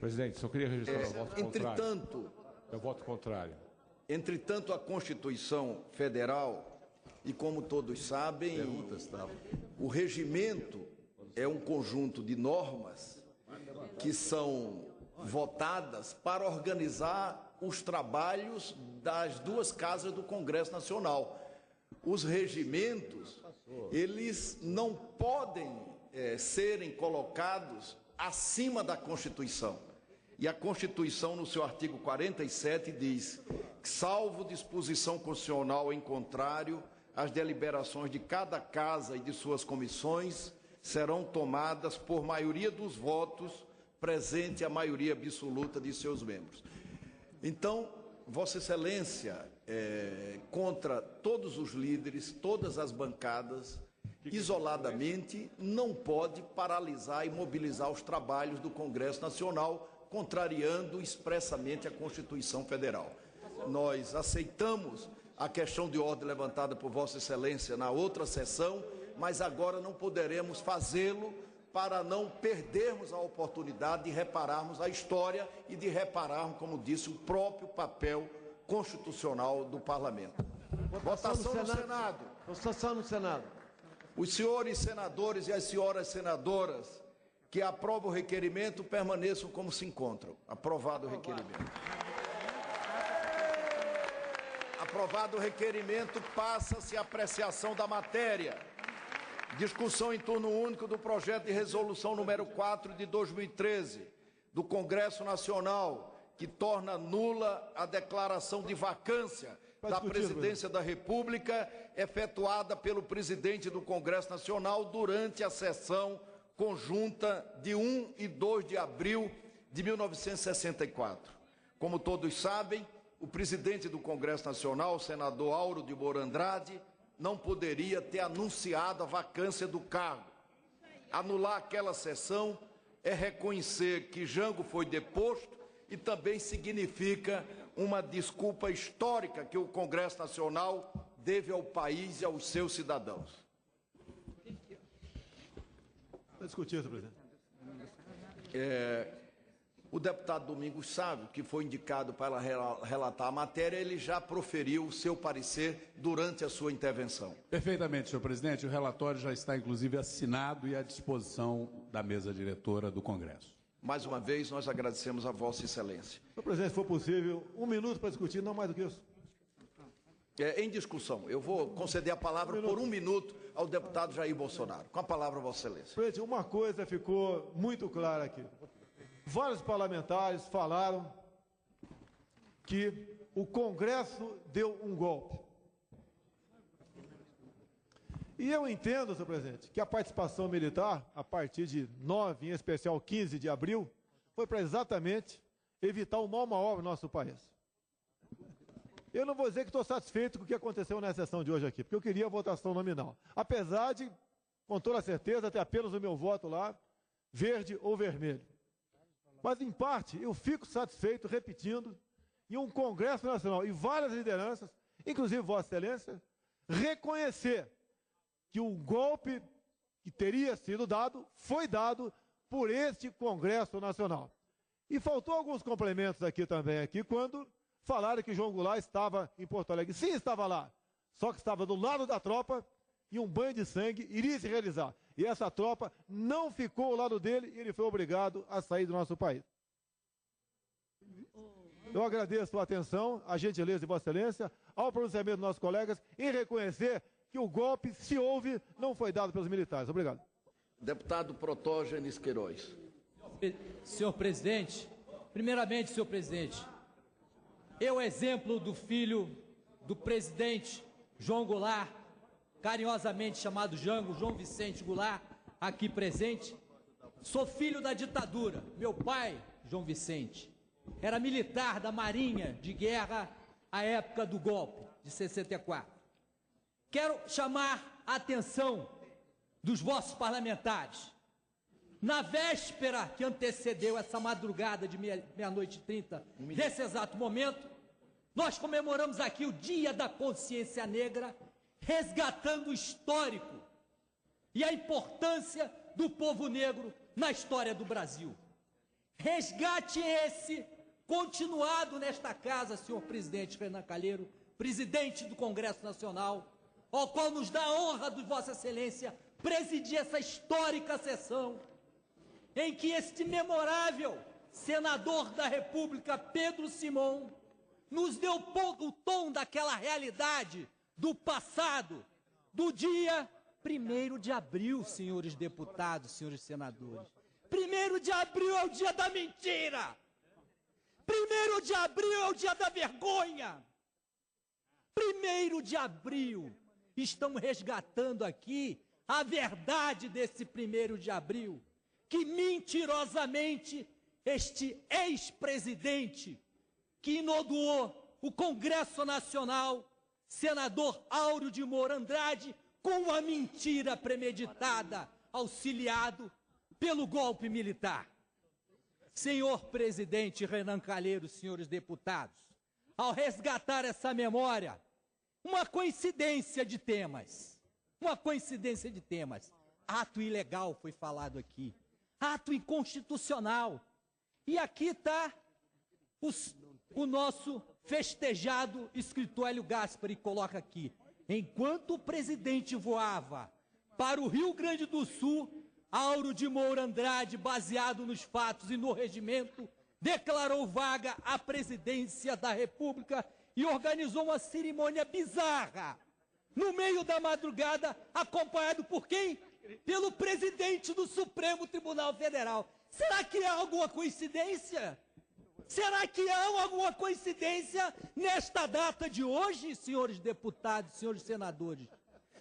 [SPEAKER 5] Presidente, só queria registrar o voto
[SPEAKER 1] contrário.
[SPEAKER 5] É o voto contrário.
[SPEAKER 1] Entretanto, a Constituição Federal, e como todos sabem, o regimento é um conjunto de normas que são votadas para organizar os trabalhos das duas casas do Congresso Nacional. Os regimentos, eles não podem serem colocados acima da Constituição. E a Constituição, no seu artigo 47, diz que, salvo disposição constitucional em contrário, as deliberações de cada casa e de suas comissões serão tomadas por maioria dos votos, presente a maioria absoluta de seus membros. Então, Vossa Excelência, contra todos os líderes, todas as bancadas, isoladamente, não pode paralisar e mobilizar os trabalhos do Congresso Nacional, contrariando expressamente a Constituição Federal. Nós aceitamos a questão de ordem levantada por Vossa Excelência na outra sessão, mas agora não poderemos fazê-lo para não perdermos a oportunidade de repararmos a história e de repararmos, como disse, o próprio papel constitucional do Parlamento. Votação no Senado.
[SPEAKER 16] Votação no Senado.
[SPEAKER 1] Os senhores senadores e as senhoras senadoras que aprovam o requerimento permaneçam como se encontram. Aprovado o requerimento. Aprovado o requerimento, passa-se a apreciação da matéria. Discussão em turno único do projeto de resolução número 4 de 2013 do Congresso Nacional, que torna nula a declaração de vacância da presidência da República efetuada pelo presidente do Congresso Nacional durante a sessão conjunta de 1 e 2 de abril de 1964. Como todos sabem, o presidente do Congresso Nacional, o senador Auro de Moura Andrade, não poderia ter anunciado a vacância do cargo. Anular aquela sessão é reconhecer que Jango foi deposto e também significa uma desculpa histórica que o Congresso Nacional deve ao país e aos seus cidadãos.
[SPEAKER 3] Para discutir, senhor presidente.
[SPEAKER 1] O deputado Domingos sabe que foi indicado para relatar a matéria, ele já proferiu o seu parecer durante a sua intervenção.
[SPEAKER 7] Perfeitamente, senhor presidente. O relatório já está, inclusive, assinado e à disposição da mesa diretora do Congresso.
[SPEAKER 1] Mais uma vez, nós agradecemos a Vossa Excelência.
[SPEAKER 3] Senhor presidente, se for possível, 1 minuto para discutir, não mais do que isso.
[SPEAKER 1] Em discussão, eu vou conceder a palavra por 1 minuto ao deputado Jair Bolsonaro. Com a palavra, Vossa Excelência.
[SPEAKER 3] Presidente, uma coisa ficou muito clara aqui. Vários parlamentares falaram que o Congresso deu um golpe. E eu entendo, senhor presidente, que a participação militar, a partir de 9, em especial 15 de abril, foi para exatamente evitar o mal maior no nosso país. Eu não vou dizer que estou satisfeito com o que aconteceu na sessão de hoje aqui, porque eu queria a votação nominal. Apesar de, com toda certeza, ter apenas o meu voto lá, verde ou vermelho. Mas, em parte, eu fico satisfeito, repetindo, em um Congresso Nacional e várias lideranças, inclusive Vossa Excelência, reconhecer que o golpe que teria sido dado, foi dado por este Congresso Nacional. E faltou alguns complementos aqui também, quando falaram que João Goulart estava em Porto Alegre. Sim, estava lá, só que estava do lado da tropa e um banho de sangue iria se realizar. E essa tropa não ficou ao lado dele e ele foi obrigado a sair do nosso país. Eu agradeço a atenção, a gentileza de Vossa Excelência, ao pronunciamento dos nossos colegas em reconhecer que o golpe, se houve, não foi dado pelos militares. Obrigado.
[SPEAKER 1] Deputado Protógenes Queiroz.
[SPEAKER 17] Senhor presidente, primeiramente, senhor presidente, eu, exemplo do filho do presidente João Goulart, carinhosamente chamado Jango, João Vicente Goulart, aqui presente, sou filho da ditadura. Meu pai, João Vicente, era militar da Marinha de Guerra à época do golpe de 64. Quero chamar a atenção dos vossos parlamentares. Na véspera que antecedeu essa madrugada de meia-noite e 30, nesse exato momento, nós comemoramos aqui o Dia da Consciência Negra, resgatando o histórico e a importância do povo negro na história do Brasil. Resgate esse continuado nesta casa, senhor presidente Renan Calheiro, presidente do Congresso Nacional, ao qual nos dá a honra de Vossa Excelência presidir essa histórica sessão, em que este memorável senador da República, Pedro Simão, nos deu o tom daquela realidade do passado, do dia 1º de abril, senhores deputados, senhores senadores. 1º de abril é o dia da mentira. 1º de abril é o dia da vergonha. 1º de abril, estamos resgatando aqui a verdade desse 1º de abril, que mentirosamente este ex-presidente que inodoou o Congresso Nacional, senador Áureo de Moura Andrade, com uma mentira premeditada, auxiliado pelo golpe militar. Senhor presidente Renan Calheiro, senhores deputados, ao resgatar essa memória, uma coincidência de temas, ato ilegal foi falado aqui, ato inconstitucional, e aqui está o nosso festejado escritor Hélio Gaspari coloca aqui: enquanto o presidente voava para o Rio Grande do Sul, Áureo de Moura Andrade, baseado nos fatos e no regimento, declarou vaga a presidência da República e organizou uma cerimônia bizarra, no meio da madrugada, acompanhado por quem? Pelo presidente do Supremo Tribunal Federal. Será que há alguma coincidência? Será que há alguma coincidência nesta data de hoje, senhores deputados, senhores senadores?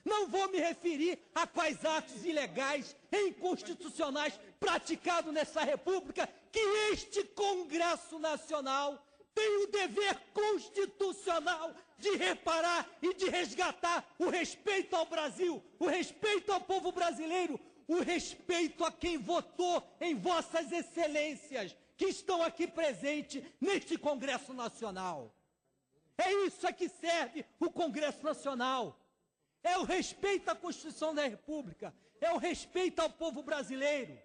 [SPEAKER 17] Não vou me referir a quais atos ilegais e inconstitucionais praticados nessa República, que este Congresso Nacional tem o dever constitucional de reparar e de resgatar o respeito ao Brasil, o respeito ao povo brasileiro, o respeito a quem votou em vossas excelências, que estão aqui presentes neste Congresso Nacional. É isso a que serve o Congresso Nacional. é o respeito à Constituição da República, é o respeito ao povo brasileiro,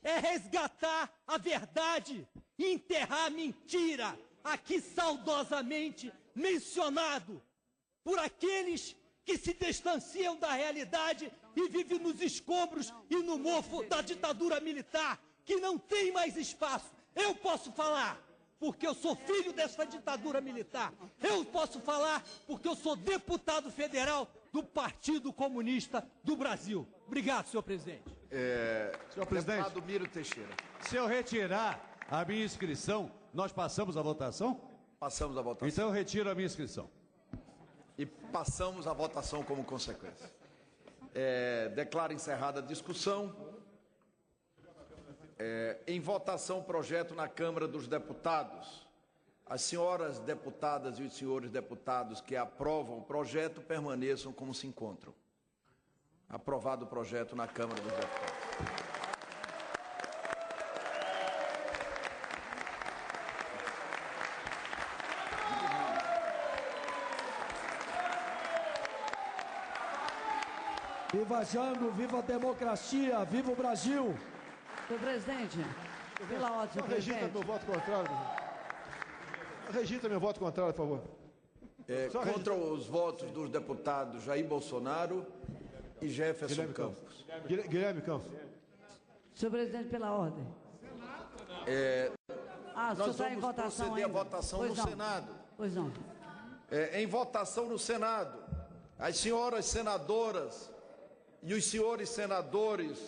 [SPEAKER 17] é resgatar a verdade e enterrar a mentira, aqui saudosamente mencionado por aqueles que se distanciam da realidade e vivem nos escombros e no mofo da ditadura militar, que não tem mais espaço. Eu posso falar, porque eu sou filho dessa ditadura militar. Eu posso falar, porque eu sou deputado federal do Partido Comunista do Brasil. Obrigado, senhor presidente.
[SPEAKER 14] Senhor presidente,
[SPEAKER 1] Deputado Miro Teixeira.
[SPEAKER 14] se eu retirar a minha inscrição, nós passamos a votação?
[SPEAKER 1] Passamos a votação.
[SPEAKER 14] Então eu retiro a minha inscrição.
[SPEAKER 1] E passamos a votação como consequência. Declaro encerrada a discussão. Em votação, projeto na Câmara dos Deputados. As senhoras deputadas e os senhores deputados que aprovam o projeto permaneçam como se encontram. Aprovado o projeto na Câmara dos Deputados.
[SPEAKER 4] Viva Jango, viva a democracia, viva o Brasil.
[SPEAKER 15] Senhor presidente, pela ordem, senhor
[SPEAKER 3] Registra
[SPEAKER 15] presidente.
[SPEAKER 3] meu voto contrário. Registra meu voto contrário, por favor.
[SPEAKER 1] Contra os votos dos deputados Jair Bolsonaro e Jefferson Campos.
[SPEAKER 3] Guilherme Campos.
[SPEAKER 15] Senhor presidente, pela ordem. O senhor
[SPEAKER 1] Nós
[SPEAKER 15] está em
[SPEAKER 1] vamos
[SPEAKER 15] votação
[SPEAKER 1] proceder à
[SPEAKER 15] ainda?
[SPEAKER 1] votação
[SPEAKER 15] Pois
[SPEAKER 1] no
[SPEAKER 15] não.
[SPEAKER 1] Senado.
[SPEAKER 15] Pois não.
[SPEAKER 1] Em votação no Senado, as senhoras senadoras e os senhores senadores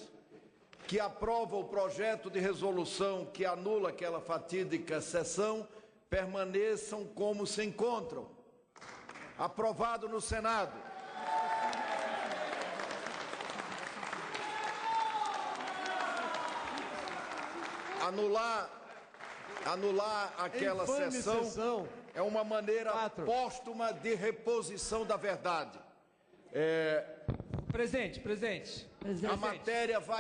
[SPEAKER 1] que aprovam o projeto de resolução que anula aquela fatídica sessão, permaneçam como se encontram. Aprovado no Senado. Anular aquela sessão é uma maneira póstuma de reposição da verdade.
[SPEAKER 17] Presidente.
[SPEAKER 1] A matéria vai